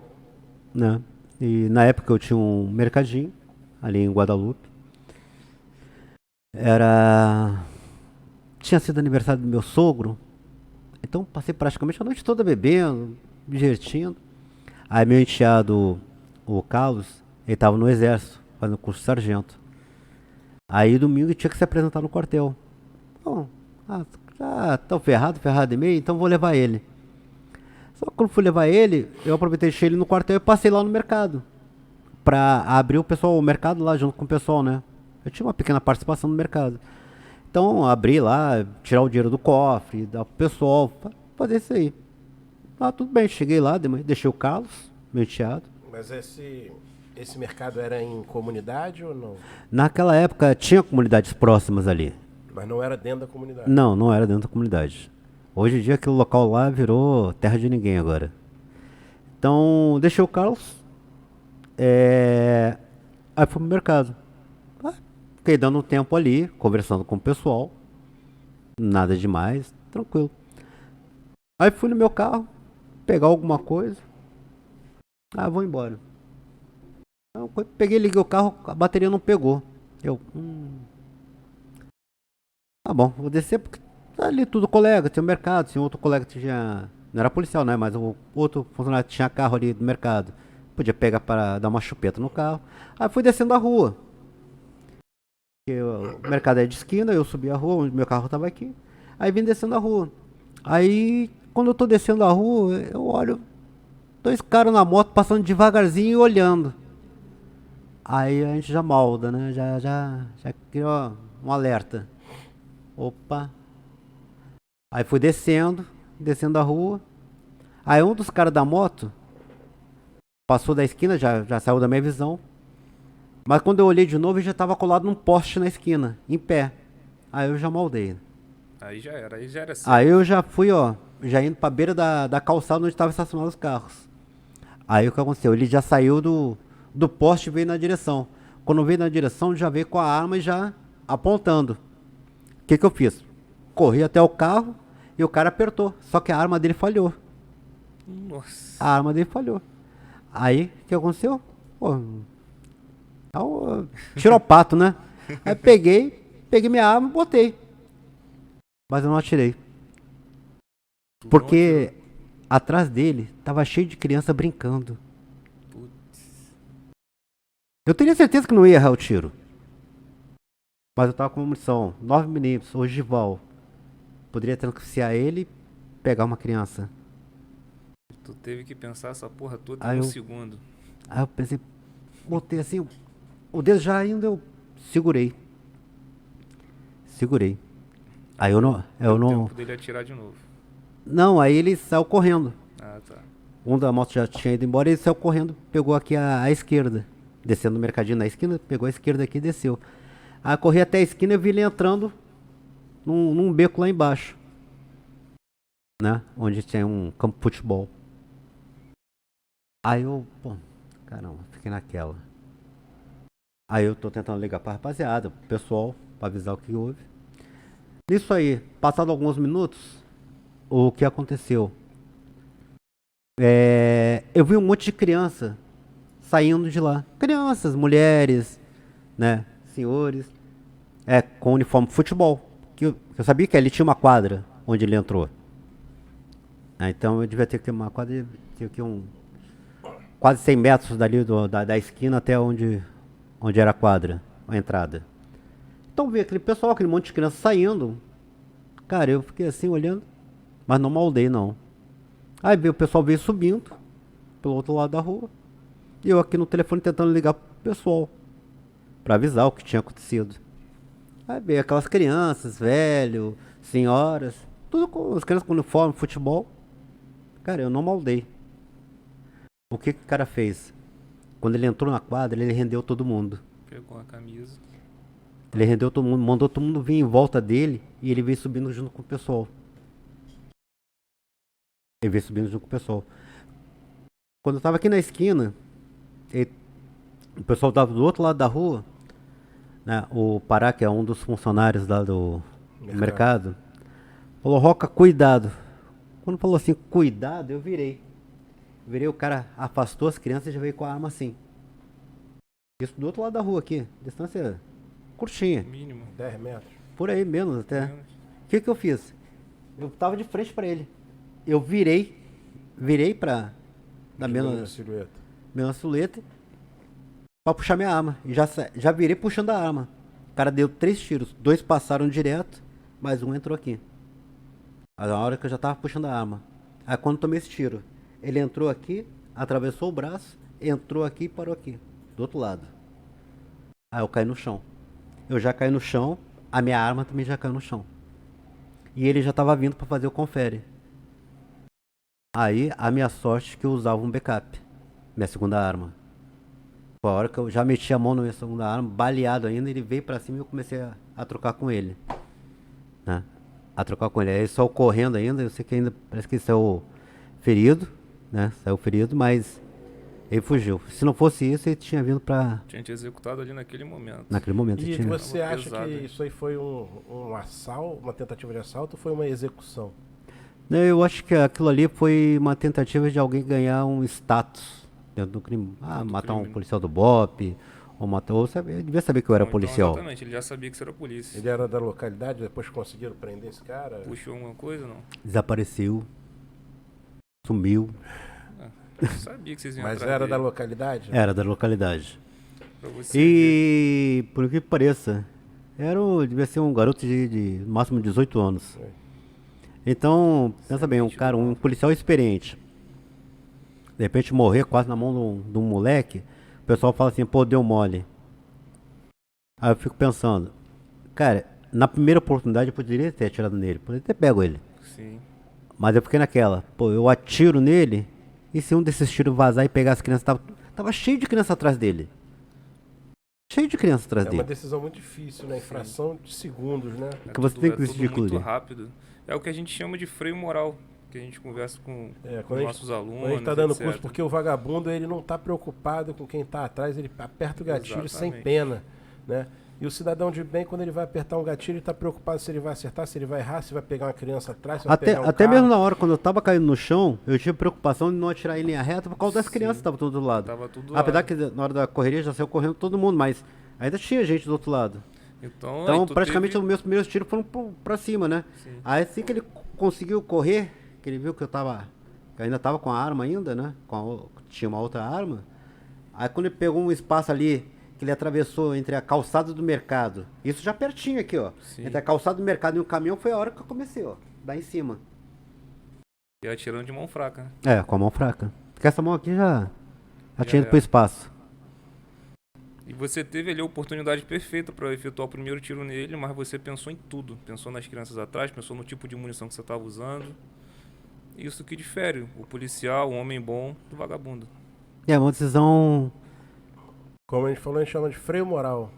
né? E na época eu tinha um mercadinho ali em Guadalupe. Tinha sido aniversário do meu sogro. Então passei praticamente a noite toda bebendo, me divertindo. Aí meu enteado, o Carlos, ele tava no exército, fazendo curso de sargento. Aí domingo tinha que se apresentar no quartel. Bom, já tô ferrado e meio, então vou levar ele. Só que quando fui levar ele, eu aproveitei, deixei ele no quartel e passei lá no mercado. Pra abrir o mercado lá junto com o pessoal, né? Eu tinha uma pequena participação no mercado. Então abri lá, tirar o dinheiro do cofre, dar pro pessoal, fazer isso aí. Tudo bem, cheguei lá, deixei o Carlos, meu enteado. Mas esse mercado era em comunidade ou não? Naquela época tinha comunidades próximas ali. Mas não era dentro da comunidade? Não era dentro da comunidade. Hoje em dia aquele local lá virou terra de ninguém agora. Então deixei o Carlos, aí fui pro mercado. Fiquei dando um tempo ali, conversando com o pessoal. Nada demais, tranquilo. Aí fui no meu carro, pegar alguma coisa. Vou embora. Então, peguei, liguei o carro, a bateria não pegou. Tá bom, vou descer porque tá ali tudo colega, tinha o mercado, tinha outro colega que tinha... Não era policial, né? Mas o outro funcionário que tinha carro ali do mercado. Podia pegar para dar uma chupeta no carro. Aí fui descendo a rua. O mercado é de esquina, eu subi a rua, onde meu carro tava aqui. Aí vim descendo a rua. Aí, quando eu tô descendo a rua, eu olho 2 caras na moto passando devagarzinho e olhando. Aí a gente já malda, né? Já criou um alerta. Opa. Aí fui descendo a rua. Aí um dos caras da moto passou da esquina, já saiu da minha visão. Mas quando eu olhei de novo, ele já estava colado num poste na esquina, em pé. Aí eu já maldei. Aí já era assim. Aí eu já fui, já indo pra beira da calçada onde estavam estacionados os carros. Aí o que aconteceu? Ele já saiu do poste e veio na direção. Quando veio na direção, já veio com a arma e já apontando. O que eu fiz? Corri até o carro e o cara apertou. Só que a arma dele falhou. Nossa. A arma dele falhou. Aí, o que aconteceu? Tirou o pato, né? Aí peguei minha arma e botei. Mas eu não atirei. Porque atrás dele tava cheio de criança brincando. Putz. Eu teria certeza que não ia errar o tiro. Mas eu tava com uma munição 9mm, ogival. Poderia tranquilizar ele e pegar uma criança. Tu teve que pensar essa porra toda Aí em um eu- segundo. Aí eu pensei, botei assim, o dedo já ainda eu segurei. Aí eu não... Deu tempo dele atirar de novo. Não, aí ele saiu correndo. Ah, tá. Um da moto já tinha ido embora, ele saiu correndo, pegou aqui a esquerda. Descendo no mercadinho na esquina, pegou a esquerda aqui e desceu. Aí eu corri até a esquina e vi ele entrando num beco lá embaixo. Né? Onde tem um campo de futebol. Aí eu, pô, caramba, fiquei naquela. Aí eu tô tentando ligar pra rapaziada, pro pessoal, pra avisar o que houve. Nisso aí, passado alguns minutos, o que aconteceu? Eu vi um monte de criança saindo de lá. Crianças, mulheres, né, senhores, com uniforme de futebol. Que eu sabia que ali tinha uma quadra onde ele entrou. Então eu devia ter que uma quadra, tinha que quase 100 metros dali da esquina até onde era a quadra, a entrada. Então vi aquele pessoal, aquele monte de criança saindo. Cara, eu fiquei assim olhando, mas não maldei não. Aí o pessoal veio subindo pelo outro lado da rua. E eu aqui no telefone tentando ligar pro pessoal pra avisar o que tinha acontecido. Aí veio aquelas crianças, velho, senhoras, tudo com as crianças com uniforme, futebol. Cara, eu não maldei. O que o cara fez? Quando ele entrou na quadra, ele rendeu todo mundo. Pegou a camisa. Ele rendeu todo mundo, mandou todo mundo vir em volta dele e ele veio subindo junto com o pessoal. Quando eu tava aqui na esquina, o pessoal tava do outro lado da rua, né? O Pará, que é um dos funcionários lá do mercado, falou, Roca, cuidado. Quando falou assim, cuidado, eu virei. O cara afastou as crianças e já veio com a arma assim. Isso do outro lado da rua aqui, distância curtinha. Mínimo. 10 metros. Por aí, menos até. O que eu fiz? Eu tava de frente pra ele. Eu virei pra dar menos silhueta pra puxar minha arma. E já virei puxando a arma. O cara deu 3 tiros. 2 passaram direto, mas um entrou aqui. Na hora que eu já tava puxando a arma. Aí quando eu tomei esse tiro, ele entrou aqui, atravessou o braço, entrou aqui e parou aqui, do outro lado. Aí eu caí no chão. Eu já caí no chão, a minha arma também já caiu no chão. E ele já tava vindo pra fazer o confere. Aí a minha sorte é que eu usava um backup, minha segunda arma. Foi a hora que eu já meti a mão na minha segunda arma, baleado ainda, ele veio pra cima e eu comecei a trocar com ele. Né? Aí ele saiu correndo ainda, eu sei que ainda parece que ele saiu ferido, né? Mas ele fugiu. Se não fosse isso, ele tinha vindo pra... Tinha te executado ali naquele momento. E você acha que isso aí foi um assalto, uma tentativa de assalto ou foi uma execução? Eu acho que aquilo ali foi uma tentativa de alguém ganhar um status dentro do crime. Matar um policial do BOPE, ele devia saber que eu era policial. Exatamente, ele já sabia que você era polícia. Ele era da localidade, depois conseguiram prender esse cara? Puxou alguma coisa ou não? Desapareceu. Sumiu. Eu sabia que vocês iam Mas era da localidade? Era da localidade. E por que pareça, devia ser um garoto de no máximo 18 anos. Então, pensa bem, um policial experiente. De repente morrer quase na mão de um moleque, o pessoal fala assim, pô, deu mole. Aí eu fico pensando, cara, na primeira oportunidade eu poderia ter atirado nele, poderia ter pego ele. Sim. Mas eu fiquei naquela, pô, eu atiro nele, e se um desses tiros vazar e pegar as crianças, tava cheio de criança atrás dele. É uma decisão muito difícil, né? Infração de segundos, né? Que você tem que decidir muito rápido. É o que a gente chama de freio moral, que a gente conversa com os nossos alunos. Quando a gente tá dando curso, porque o vagabundo ele não tá preocupado com quem tá atrás, ele aperta o gatilho sem pena, né? E o cidadão de bem, quando ele vai apertar um gatilho, ele tá preocupado se ele vai acertar, se ele vai errar, se vai pegar uma criança atrás, se vai pegar um até carro. mesmo na hora, quando eu tava caindo no chão, eu tinha preocupação de não atirar em linha reta por causa das crianças que estavam do lado. Apesar que na hora da correria já saiu correndo todo mundo, mas ainda tinha gente do outro lado. Então praticamente os meus primeiros tiros foram pra cima, né? Sim. Aí assim que ele conseguiu correr, que ele viu que eu ainda tava com a arma ainda, né? Tinha uma outra arma. Aí quando ele pegou um espaço ali, que ele atravessou entre a calçada do mercado, isso já pertinho aqui, ó. Sim. Entre a calçada do mercado e o caminhão foi a hora que eu comecei, ó. Lá em cima. E atirando de mão fraca, né? Com a mão fraca. Porque essa mão aqui já Já tinha ido pro espaço. E você teve ali a oportunidade perfeita para efetuar o primeiro tiro nele, mas você pensou em tudo. Pensou nas crianças atrás, pensou no tipo de munição que você estava usando. Isso que difere o policial, o homem bom, do vagabundo. É uma decisão... Como a gente falou, a gente chama de freio moral.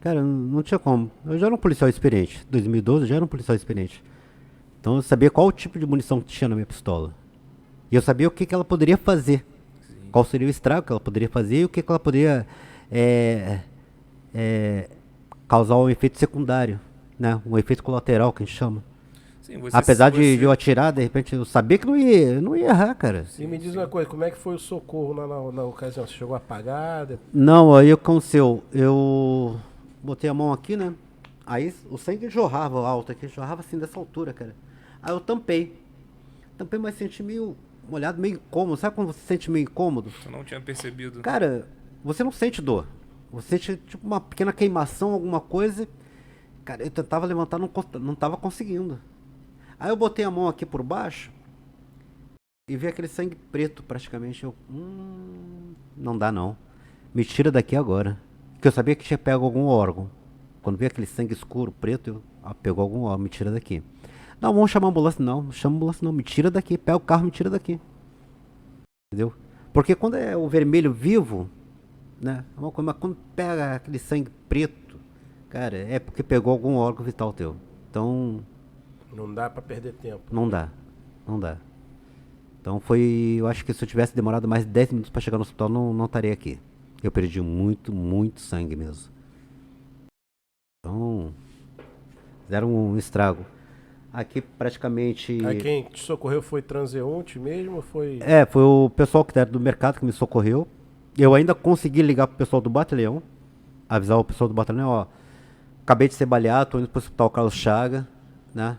Cara, não tinha como. Eu já era um policial experiente. Em 2012 eu já era um policial experiente. Então eu sabia qual o tipo de munição que tinha na minha pistola. E eu sabia o que, que ela poderia fazer. Sim. Qual seria o estrago que ela poderia fazer e o que, que ela poderia causar um efeito secundário, né? Um efeito colateral que a gente chama. Sim, apesar de eu atirar, de repente eu sabia que não ia errar, cara. E me diz uma coisa, como é que foi o socorro na ocasião? Você chegou a apagar? Não, aí aconteceu. Eu botei a mão aqui, né? Aí o sangue jorrava alto aqui, jorrava assim dessa altura, cara. Aí eu tampei. Tampei, mas senti meio molhado, meio incômodo. Sabe quando você sente meio incômodo? Eu não tinha percebido. Cara, você não sente dor. Você sente tipo uma pequena queimação, alguma coisa. Cara, eu tentava levantar, não tava conseguindo. Aí eu botei a mão aqui por baixo e vi aquele sangue preto praticamente. Eu, não dá não. Me tira daqui agora. Porque eu sabia que tinha pego algum órgão. Quando vi aquele sangue escuro, preto, pegou algum órgão, me tira daqui. Não, vamos chamar a ambulância. Não chama a ambulância não, me tira daqui. Pega o carro, me tira daqui. Entendeu? Porque quando é o vermelho vivo, né? É uma coisa, mas quando pega aquele sangue preto, cara, é porque pegou algum órgão vital teu. Então... Não dá pra perder tempo. Não dá. Então foi... Eu acho que se eu tivesse demorado mais de 10 minutos pra chegar no hospital, não estaria aqui. Eu perdi muito sangue mesmo. Então... Fizeram um estrago. Aqui praticamente... Aí quem te socorreu foi transeunte mesmo ou foi... Foi o pessoal que era do mercado que me socorreu. Eu ainda consegui ligar pro pessoal do batalhão. Avisar o pessoal do batalhão, ó... Acabei de ser baleado, tô indo pro hospital Carlos Chaga, né?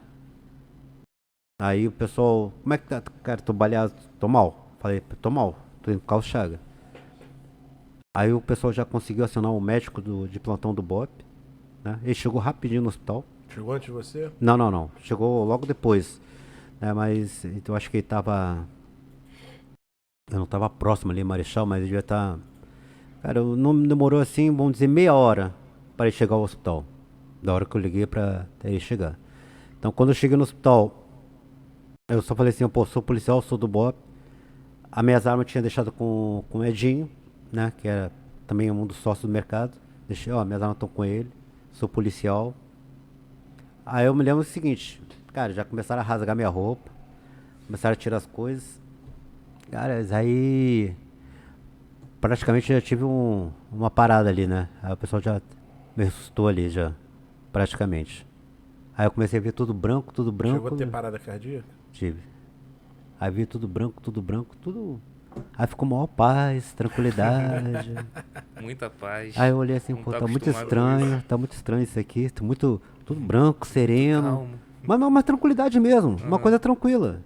Aí o pessoal, como é que tá? Cara, tô baleado, tô mal. Falei, tô mal, tô indo pro Carlos Chaga. Aí o pessoal já conseguiu acionar o médico de plantão do BOP, né? Ele chegou rapidinho no hospital. Chegou antes de você? Não. Chegou logo depois. Mas eu acho que ele tava... Eu não tava próximo ali, Marechal, mas ele devia estar... Cara, não demorou assim, vamos dizer, meia hora para ele chegar ao hospital. Da hora que eu liguei pra ele chegar. Então quando eu cheguei no hospital, eu só falei assim, pô, sou policial, sou do BOP. As minhas armas eu tinha deixado com o Edinho, né? Que era também um dos sócios do mercado. Deixei, ó, minhas armas estão com ele, sou policial. Aí eu me lembro do seguinte, cara, já começaram a rasgar minha roupa, começaram a tirar as coisas. Cara, aí praticamente já tive uma parada ali, né? Aí o pessoal já me ressuscitou ali, já, praticamente. Aí eu comecei a ver tudo branco. Chegou a ter parada cardíaca? Tive. Aí vi tudo branco, tudo... Aí ficou maior paz, tranquilidade. Muita paz. Aí eu olhei assim, pô, tá muito estranho isso aqui. Tudo branco, sereno. Mas tranquilidade mesmo, uma coisa tranquila.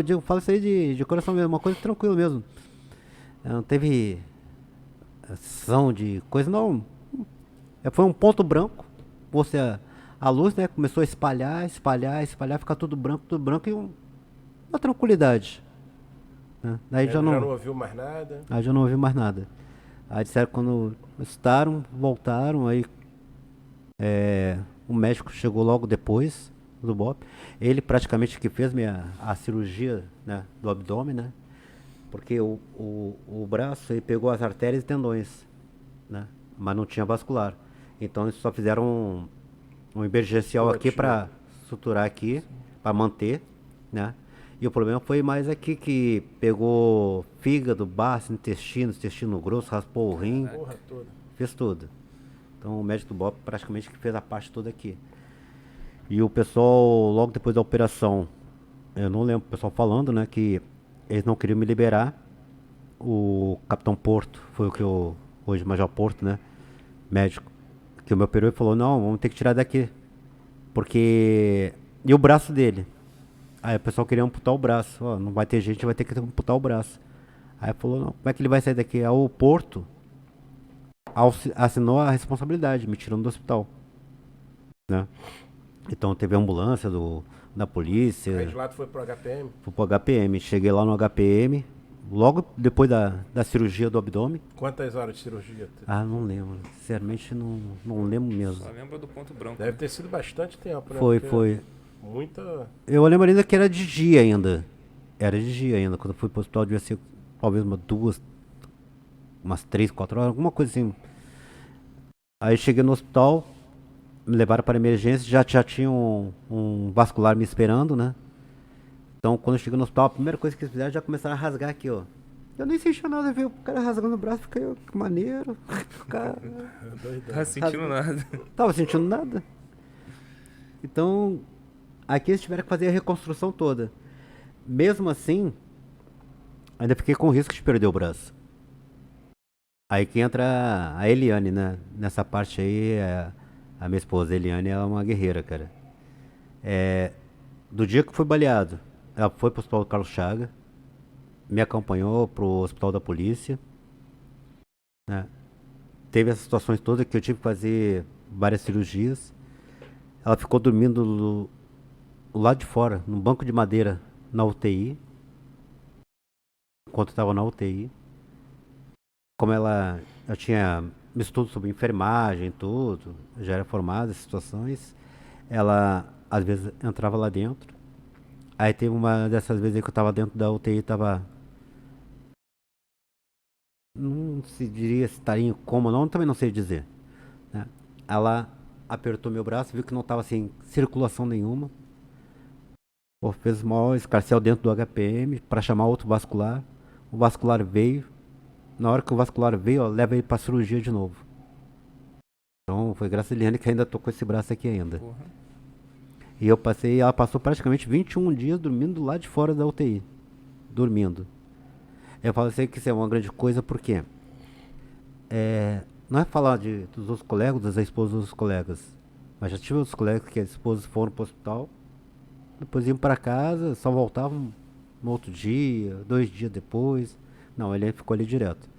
Eu falo isso aí de coração mesmo, uma coisa tranquila mesmo. Não teve ação de coisa, não. Foi um ponto branco. A luz, né, começou a espalhar, ficar tudo branco e uma tranquilidade. Né? Daí já não ouviu mais nada? Aí já não ouvi mais nada. Aí disseram que quando voltaram, aí o médico chegou logo depois do BOP. Ele praticamente que fez a cirurgia, né, do abdômen, né? Porque o braço, ele pegou as artérias e tendões, né? Mas não tinha vascular. Então eles só fizeram um emergencial aqui para suturar aqui, para manter, né? E o problema foi mais aqui que pegou fígado, baço, intestino grosso, raspou o rim, porra toda. Fez tudo. Então o médico do BOP praticamente que fez a parte toda aqui. E o pessoal, logo depois da operação, eu não lembro o pessoal falando, né, que eles não queriam me liberar. O Capitão Porto, foi o que hoje Major Porto, né, médico, que o meu operou e falou, não, vamos ter que tirar daqui. Porque... E o braço dele? Aí o pessoal queria amputar o braço. Ó, não vai ter gente, vai ter que amputar o braço. Aí falou, não, como é que ele vai sair daqui? Aí o Porto assinou a responsabilidade, me tirando do hospital, né? Então teve a ambulância da polícia. Aí de lá tu foi pro HPM? Fui pro HPM. Cheguei lá no HPM, logo depois da cirurgia do abdômen. Quantas horas de cirurgia? Ah, não lembro. Sinceramente, não lembro mesmo. Só lembra do ponto branco. Deve ter sido bastante tempo, né? Foi. Muita... Eu lembro ainda que era de dia ainda. Era de dia ainda. Quando eu fui pro hospital, devia ser talvez umas 3, 4 horas, alguma coisa assim. Aí cheguei no hospital, me levaram para emergência, já tinha um vascular me esperando, né? Então, quando eu cheguei no hospital, a primeira coisa que eles fizeram, já começaram a rasgar aqui, ó. Eu nem senti nada, viu? O cara rasgando o braço, fiquei, que maneiro. Tá sentindo nada. Tava sentindo nada. Então, aqui eles tiveram que fazer a reconstrução toda. Mesmo assim, ainda fiquei com risco de perder o braço. Aí que entra a Eliane, né? Nessa parte aí, a minha esposa, a Eliane, ela é uma guerreira, cara. Do dia que fui baleado, ela foi pro hospital do Carlos Chaga, me acompanhou pro hospital da polícia, né? Teve essas situações todas que eu tive que fazer várias cirurgias. Ela ficou dormindo do lado de fora, num banco de madeira, na UTI, enquanto eu estava na UTI. Como eu tinha estudo sobre enfermagem, tudo, já era formada nessas situações, ela às vezes entrava lá dentro. Aí teve uma dessas vezes aí que eu estava dentro da UTI, não se diria se estaria em coma, não, também não sei dizer, né? Ela apertou meu braço, viu que não estava sem circulação nenhuma. Pô, fez mal escarcel dentro do HPM para chamar outro vascular. O vascular veio. Na hora que o vascular veio, ó, leva ele pra cirurgia de novo. Então foi graças a Eliane que ainda tô com esse braço aqui ainda. Porra. E ela passou praticamente 21 dias dormindo lá de fora da UTI. Dormindo. Eu falo assim que isso é uma grande coisa porque não é falar dos outros colegas, das esposas dos colegas. Mas já tive outros colegas que as esposas foram pro hospital, depois iam para casa, só voltavam no outro dia, 2 dias depois. Não, ele ficou ali direto.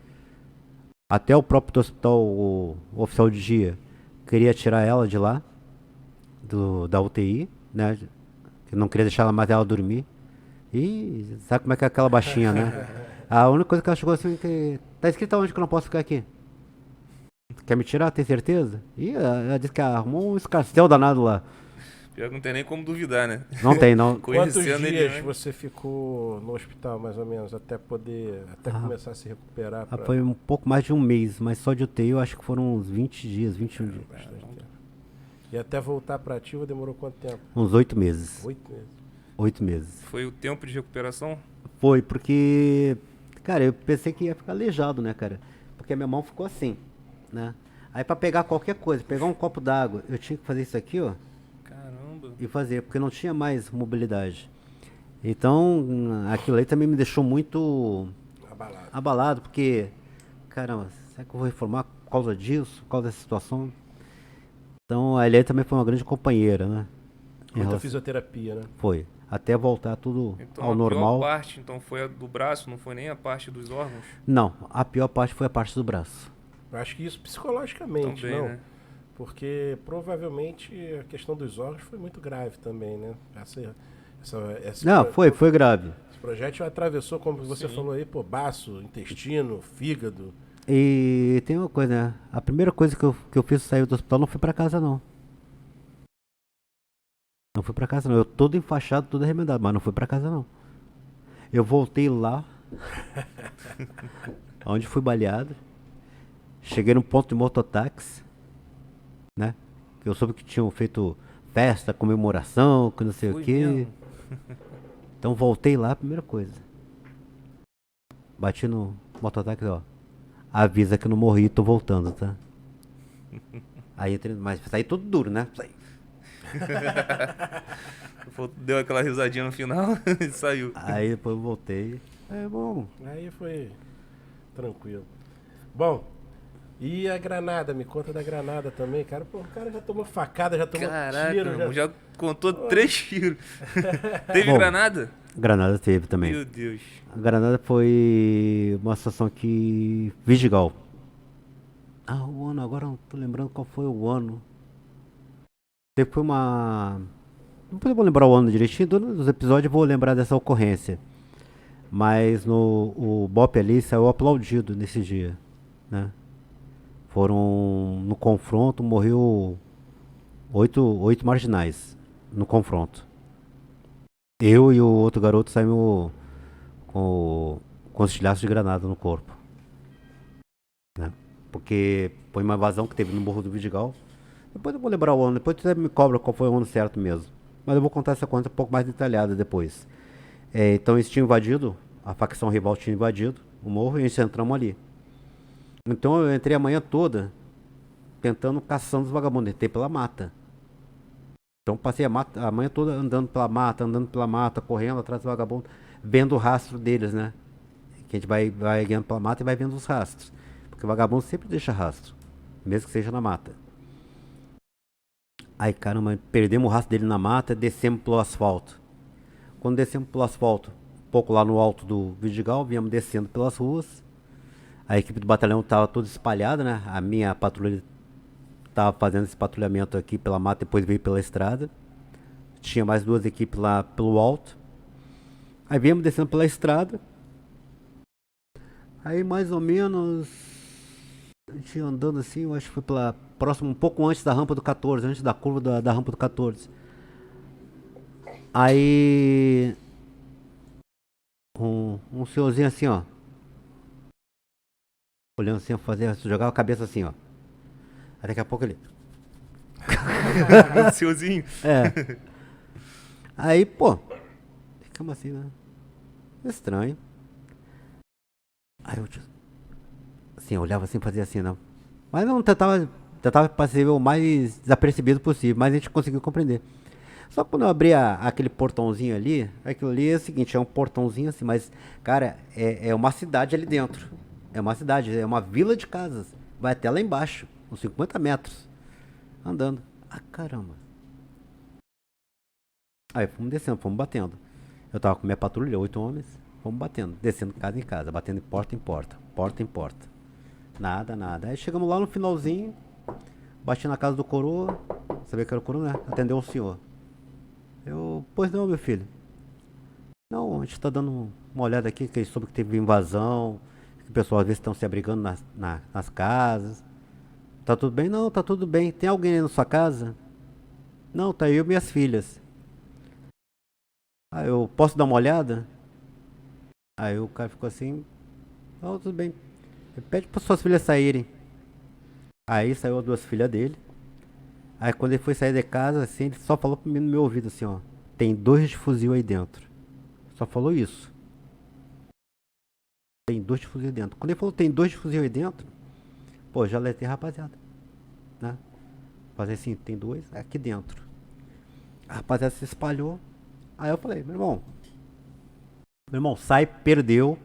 Até o próprio do hospital, o oficial de dia, queria tirar ela de lá, da UTI, né? Que não queria deixar ela dormir. E sabe como é que é aquela baixinha, né? A única coisa que ela chegou assim, que tá escrito aonde que eu não posso ficar aqui? Quer me tirar, tem certeza? E ela disse que arrumou um escarcéu danado lá. Pior que não tem nem como duvidar, né? Não tem, não. Quantos dias você ficou no hospital, mais ou menos, até começar a se recuperar? Foi um pouco mais de um mês, mas só de UTI eu acho que foram uns 20 dias, 21 dias. Bastante tempo. E até voltar pra ativa demorou quanto tempo? Uns 8 meses. 8 meses? 8 meses. Foi o tempo de recuperação? Foi, porque, cara, eu pensei que ia ficar aleijado, né, cara? Porque a minha mão ficou assim, né? Aí pra pegar qualquer coisa, pegar um copo d'água, eu tinha que fazer isso aqui, ó. E fazer, porque não tinha mais mobilidade. Então, aquilo aí também me deixou muito abalado, porque, caramba, será que eu vou reformar por causa disso, por causa dessa situação? Então, a Eliane também foi uma grande companheira, né? Muita fisioterapia, né? Foi, até voltar tudo então, ao normal. A pior parte, então, foi a do braço, não foi nem a parte dos órgãos? Não, a pior parte foi a parte do braço. Eu acho que isso psicologicamente, também, não? Né? Porque provavelmente a questão dos órgãos foi muito grave também, né? Foi grave. Esse projeto atravessou, como você falou aí, baço, intestino, fígado. E tem uma coisa, né? A primeira coisa que eu fiz sair do hospital não fui pra casa, não. Não fui pra casa, não. Eu todo enfaixado, todo arremendado, mas não fui pra casa, não. Eu voltei lá, onde fui baleado. Cheguei num ponto de mototáxi, né? Eu soube que tinham feito festa, comemoração, que não sei o quê. Então voltei lá, primeira coisa. Bati no mototáxi, ó. Avisa que eu não morri, tô voltando, tá? Aí entrei, mas saí todo duro, né? Saí. Deu aquela risadinha no final e saiu. Aí depois eu voltei. Bom. Aí foi tranquilo. Bom, e a granada? Me conta da granada também, cara. Pô, o cara já tomou facada, já tomou tiro. Já contou 3 tiros. Teve granada? Granada teve também. Meu Deus. A granada foi uma situação que... Vidigal. O ano, agora não tô lembrando qual foi o ano. Foi uma... Não vou lembrar o ano direitinho, dos episódios eu vou lembrar dessa ocorrência. Mas o BOPE ali saiu aplaudido nesse dia, né? No confronto, morreu 8 marginais no confronto. Eu e o outro garoto saímos com os estilhaços de granada no corpo, né? Porque foi uma invasão que teve no Morro do Vidigal. Depois eu vou lembrar o ano, depois você me cobra qual foi o ano certo mesmo. Mas eu vou contar essa conta um pouco mais detalhada depois. Então eles tinham invadido, a facção rival tinha invadido o morro e a gente entramos ali. Então eu entrei a manhã toda tentando, caçando os vagabundos, entrei pela mata. Então passei a manhã toda andando pela mata, correndo atrás dos vagabundos, vendo o rastro deles, né? Que a gente vai guiando pela mata e vai vendo os rastros. Porque o vagabundo sempre deixa rastro, mesmo que seja na mata. Aí, caramba, perdemos o rastro dele na mata, descemos pelo asfalto. Quando descemos pelo asfalto, um pouco lá no alto do Vidigal, viemos descendo pelas ruas. A equipe do batalhão estava toda espalhada, né? A minha patrulha estava fazendo esse patrulhamento aqui pela mata, depois veio pela estrada. Tinha mais 2 equipes lá pelo alto. Aí viemos descendo pela estrada. Aí mais ou menos a gente andando assim, eu acho que foi pela próximo, um pouco antes da rampa do 14, antes da curva da rampa do 14. Aí um senhorzinho assim, ó, olhando assim, jogava a cabeça assim, ó. Aí daqui a pouco ele. O senhorzinho. É. Aí, pô, ficamos assim, né? Estranho. Aí eu assim, eu olhava assim, fazia assim, não. Mas não tentava ser o mais desapercebido possível, mas a gente conseguiu compreender. Só que quando eu abri aquele portãozinho ali, aquilo ali é o seguinte, é um portãozinho assim, mas, cara, é uma cidade ali dentro. É uma cidade, é uma vila de casas. Vai até lá embaixo, uns 50 metros, andando. Ah, caramba. Aí fomos descendo, fomos batendo. Eu tava com minha patrulha, 8 homens, fomos batendo, descendo casa em casa, batendo em porta, porta em porta. Nada, nada. Aí chegamos lá no finalzinho, bati na casa do coroa, sabia que era o coroa, né? Atendeu um senhor. Pois não, meu filho. Não, a gente tá dando uma olhada aqui, que soube que teve invasão, que o pessoal às vezes estão se abrigando nas casas. Tá tudo bem? Não, tá tudo bem. Tem alguém aí na sua casa? Não, tá eu e minhas filhas. Aí eu posso dar uma olhada? Aí o cara ficou assim, não, tudo bem. Pede para suas filhas saírem. Aí saiu as 2 filhas dele. Aí quando ele foi sair de casa, assim, ele só falou pra mim no meu ouvido assim, ó. Tem 2 de fuzil aí dentro. Só falou isso. Tem 2 de fuzil aí dentro. Quando ele falou tem 2 de fuzil aí dentro, pô, já alertei a rapaziada, né? Fazer assim, tem 2 aqui dentro. A rapaziada se espalhou. Aí eu falei, meu irmão, sai, perdeu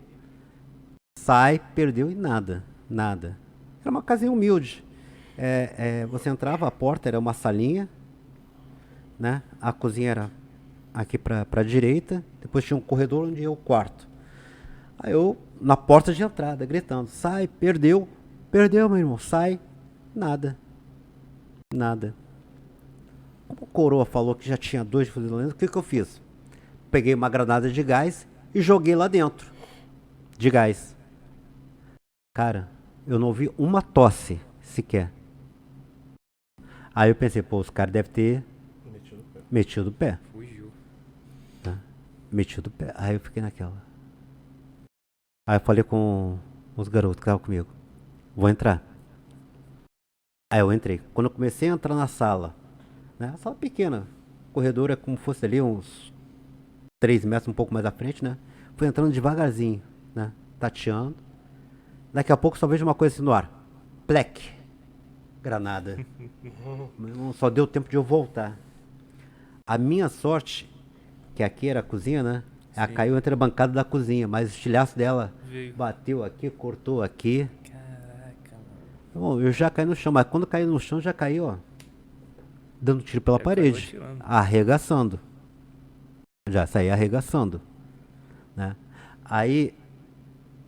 e nada. Era uma casinha humilde. Você entrava, a porta era uma salinha, né? A cozinha era aqui pra direita, depois tinha um corredor onde ia o quarto. Aí eu, na porta de entrada, gritando, sai, perdeu, meu irmão, sai, nada. Como o coroa falou que já tinha 2 fuzileiros, o que eu fiz? Peguei uma granada de gás e joguei lá dentro, de gás. Cara, eu não ouvi uma tosse sequer. Aí eu pensei, pô, os caras devem ter metido o pé. Fugiu. Tá? Metido o pé. Aí eu fiquei naquela. Aí eu falei com os garotos que estavam comigo. Vou entrar. Aí eu entrei. Quando eu comecei a entrar na sala, né? A sala pequena. O corredor é como fosse ali uns 3 metros, um pouco mais à frente, né? Fui entrando devagarzinho, né? Tateando. Daqui a pouco só vejo uma coisa assim no ar. Plec. Granada. Só deu tempo de eu voltar. A minha sorte, que aqui era a cozinha, né? Ela caiu entre a bancada da cozinha, mas o estilhaço dela bateu aqui, cortou aqui. Caraca, mano. Bom, eu já caí no chão, mas quando caí no chão já caí, ó. Dando tiro pela parede. Arregaçando. Já saí arregaçando. Né? Aí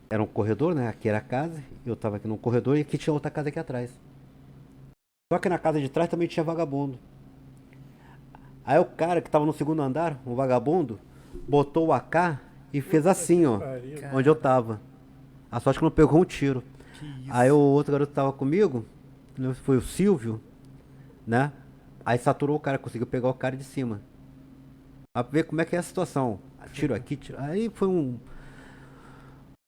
era um corredor, né? Aqui era a casa, eu tava aqui no corredor e aqui tinha outra casa aqui atrás. Só que na casa de trás também tinha vagabundo. Aí o cara que tava no segundo andar, um vagabundo, botou o AK e fez assim, ó, onde eu tava. A sorte que não pegou um tiro. Aí o outro garoto que tava comigo, foi o Silvio, né? Aí saturou o cara, conseguiu pegar o cara de cima. Pra ver como é que é a situação. Tiro aqui, tiro... Aí foi um...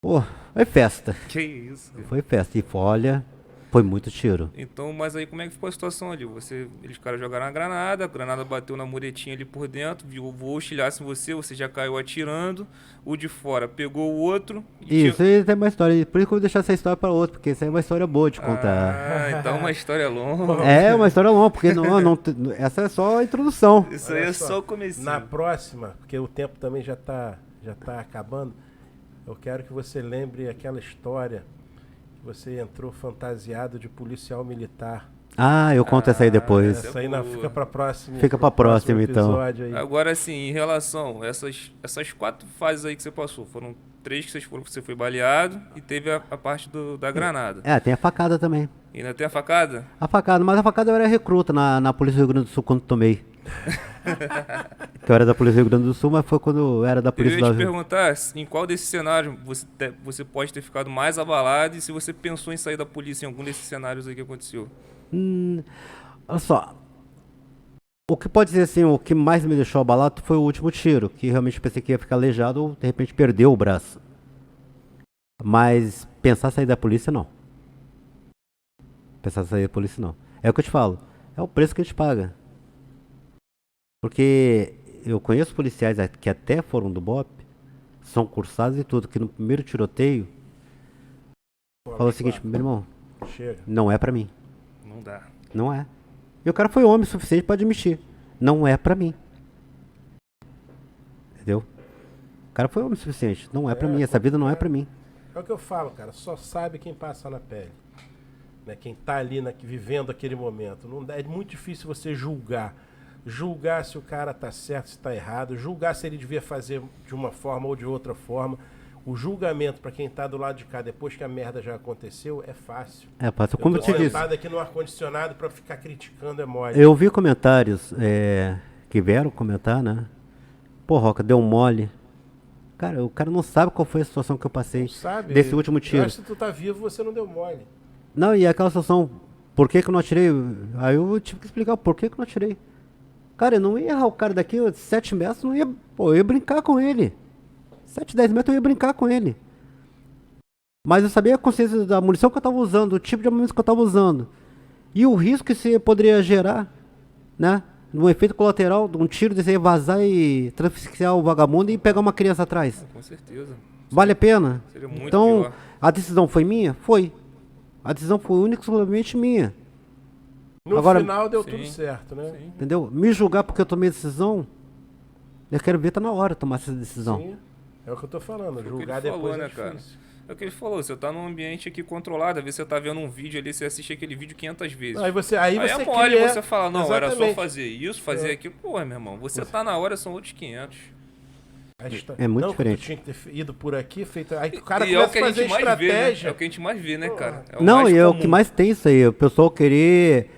Pô, foi festa. Que isso? Foi festa. E olha, foi muito tiro. Então, mas aí como é que ficou a situação ali? Eles caras jogaram a granada bateu na muretinha ali por dentro, voou estilhaço em você já caiu atirando, o de fora pegou o outro... Isso aí tem uma história, por isso que eu vou deixar essa história para outro, porque isso aí é uma história boa de contar. Ah, então uma história longa. É, uma história longa, porque essa é só a introdução. Isso aí é só o comecinho. Na próxima, porque o tempo também já tá acabando, eu quero que você lembre aquela história que você entrou fantasiado de policial militar. Ah, eu conto essa aí depois. Essa aí fica pra próxima. Fica pra próxima, então. Aí. Agora, assim, em relação a essas 4 fases aí que você passou, foram 3 que você foi baleado e teve a parte da granada. Tem a facada também. E ainda tem a facada? A facada, mas a facada eu era recruta na Polícia do Rio Grande do Sul quando tomei. Que eu era da Polícia do Rio Grande do Sul, mas foi quando eu era da Polícia do Rio. Eu ia te perguntar em qual desses cenários você pode ter ficado mais abalado e se você pensou em sair da polícia em algum desses cenários aí que aconteceu. Olha só. O que pode ser assim, o que mais me deixou abalado foi o último tiro, que realmente pensei que ia ficar aleijado ou de repente perdeu o braço. Mas pensar em sair da polícia, não. Pensar em sair da polícia, não. É o que eu te falo. É o preço que a gente paga. Porque eu conheço policiais que até foram do BOP, são cursados e tudo, que no primeiro tiroteio falou o seguinte, meu irmão, não é pra mim. Não dá. Não é. E o cara foi homem o suficiente pra admitir. Não é pra mim. Entendeu? O cara foi homem o suficiente. Não é pra mim. Essa vida não é pra mim. É o que eu falo, cara. Só sabe quem passa na pele. Né? Quem tá ali vivendo aquele momento. Não dá, é muito difícil você julgar. Julgar se o cara tá certo, se tá errado. Julgar se ele devia fazer de uma forma ou de outra forma. O julgamento pra quem tá do lado de cá depois que a merda já aconteceu é fácil. É fácil. Como eu te disse. Sentado aqui no ar-condicionado pra ficar criticando é mole. Eu vi comentários que vieram comentar, né? Pô, Roca, deu um mole. Cara, o cara não sabe qual foi a situação que eu passei desse último tiro. Eu acho que se tu tá vivo, você não deu mole. Não, e aquela situação, por que eu não atirei? Aí eu tive que explicar por que eu não atirei. Cara, eu não ia errar o cara daqui 7 metros, não ia, eu ia brincar com ele. 7, 10 metros eu ia brincar com ele. Mas eu sabia a consciência da munição que eu tava usando, o tipo de munição que eu tava usando. E o risco que você poderia gerar, né? Um efeito colateral, de um tiro desse aí vazar e transficiar o vagabundo e pegar uma criança atrás. Com certeza. Vale a pena? Seria muito então, pior. A decisão foi minha? Foi. A decisão foi única e exclusivamente minha. No Agora, final deu tudo certo, né? Sim. Entendeu? Me julgar porque eu tomei a decisão, eu quero ver, tá na hora de tomar essa decisão. Sim. É o que eu tô falando. Foi Julgar o que ele depois falou, é né, cara? difícil. É o que ele falou, você tá num ambiente aqui controlado, às vezes você tá vendo um vídeo ali, você assiste aquele vídeo 500 vezes. Aí você é mole cria... você fala, não, era só Exatamente. fazer isso, fazer aquilo. Pô, meu irmão, você tá na hora, são outros 500. É muito não, diferente. Tu tinha que ter ido por aqui, feito... Aí o cara E começa é o que a a fazer gente mais vê, né? estratégia. É o que a gente mais vê, né, cara? É o Não, mais e é o comum. que mais tem isso aí, o pessoal querer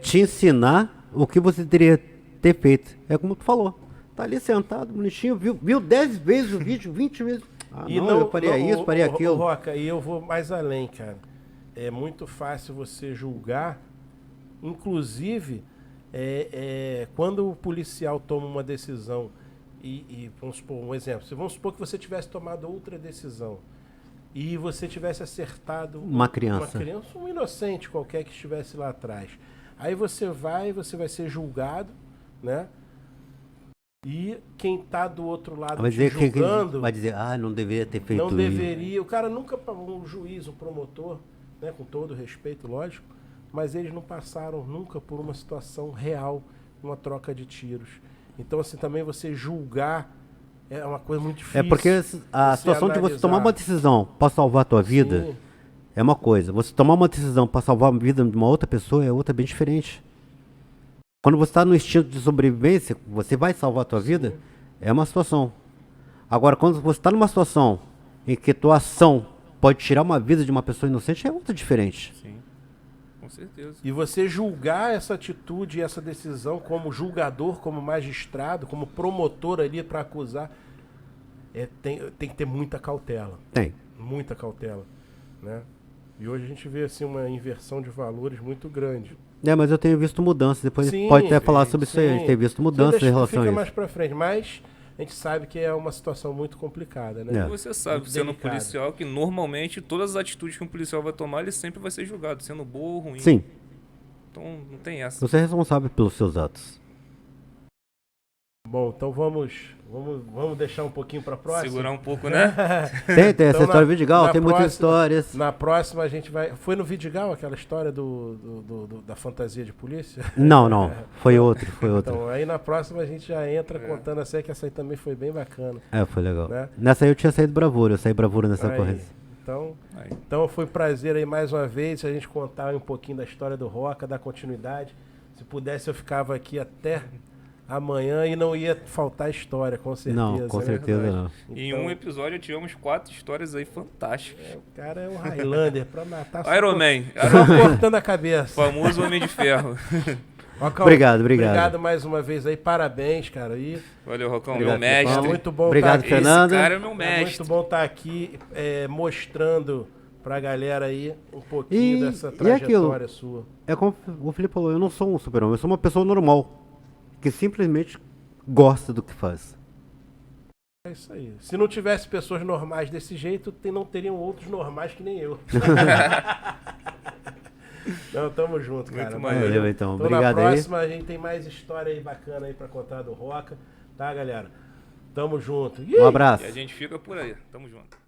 te ensinar o que você teria ter feito. É como tu falou. Tá ali sentado, bonitinho, viu 10 vezes o vídeo, 20 vezes. Ah, E não, eu faria isso, faria aquilo. Roca, e eu vou mais além, cara. É muito fácil você julgar, inclusive, quando o policial toma uma decisão, e vamos supor um exemplo, vamos supor que você tivesse tomado outra decisão, e você tivesse acertado Uma criança, um inocente qualquer que estivesse lá atrás. Aí você vai ser julgado, né? E quem tá do outro lado vai te dizer julgando... vai dizer, não deveria ter feito isso. Não deveria. O cara nunca... Um juiz, um promotor, né, com todo respeito, lógico, mas eles não passaram nunca por uma situação real, uma troca de tiros. Então, assim, também você julgar é uma coisa muito difícil. É porque a situação de você tomar uma decisão para salvar a tua vida... Sim. É uma coisa, você tomar uma decisão para salvar a vida de uma outra pessoa é outra bem diferente. Quando você está no instinto de sobrevivência, você vai salvar a tua vida, é uma situação. Agora, quando você está numa situação em que tua ação pode tirar uma vida de uma pessoa inocente, é outra diferente. Sim, com certeza. E você julgar essa atitude e essa decisão como julgador, como magistrado, como promotor ali para acusar, tem que ter muita cautela. Tem. Muita cautela, né? E hoje a gente vê assim uma inversão de valores muito grande. Mas eu tenho visto mudanças, depois Sim, pode até falar sobre isso aí, a sim. gente tem visto mudanças em relação a Fica isso. mais pra frente, mas a gente sabe que é uma situação muito complicada, né? Você sabe, Muito sendo delicado. policial, que normalmente todas as atitudes que um policial vai tomar, ele sempre vai ser julgado, sendo bom ou ruim. Sim, Então não tem essa. você é responsável pelos seus atos. Bom, então vamos deixar um pouquinho pra próxima. Segurar um pouco, né? Tem essa Então, história do Vidigal, tem muitas histórias. Na próxima a gente vai... Foi no Vidigal aquela história da fantasia de polícia? Não, foi outro. Então, aí na próxima a gente já entra contando essa aí, que essa aí também foi bem bacana. Foi legal. Né? Nessa aí eu tinha saído bravura, eu saí bravura nessa ocorrência. Então foi um prazer aí mais uma vez a gente contar um pouquinho da história do Roca, dar continuidade. Se pudesse eu ficava aqui até amanhã e não ia faltar história, com certeza. Não, com certeza não. Então, em um episódio tivemos 4 histórias aí fantásticas. O cara é um Highlander pra matar Iron Man. Só cortando a cabeça. Famoso Homem de Ferro. Rocão, obrigado. Obrigado mais uma vez aí, parabéns, cara. Valeu, Rocão, obrigado, meu mestre. Muito bom obrigado, aqui. Fernando. Esse cara é meu mestre. Muito bom estar aqui mostrando pra galera aí um pouquinho dessa trajetória sua. É como o Felipe falou, eu não sou um super-homem, eu sou uma pessoa normal, que simplesmente gosta do que faz. É isso aí. Se não tivesse pessoas normais desse jeito, não teriam outros normais que nem eu. Não, tamo junto, cara. Valeu, então. Então, obrigado na aí. próxima a gente tem mais história aí bacana aí pra contar do Roca. Tá, galera? Tamo junto. Um abraço. E a gente fica por aí. Tamo junto.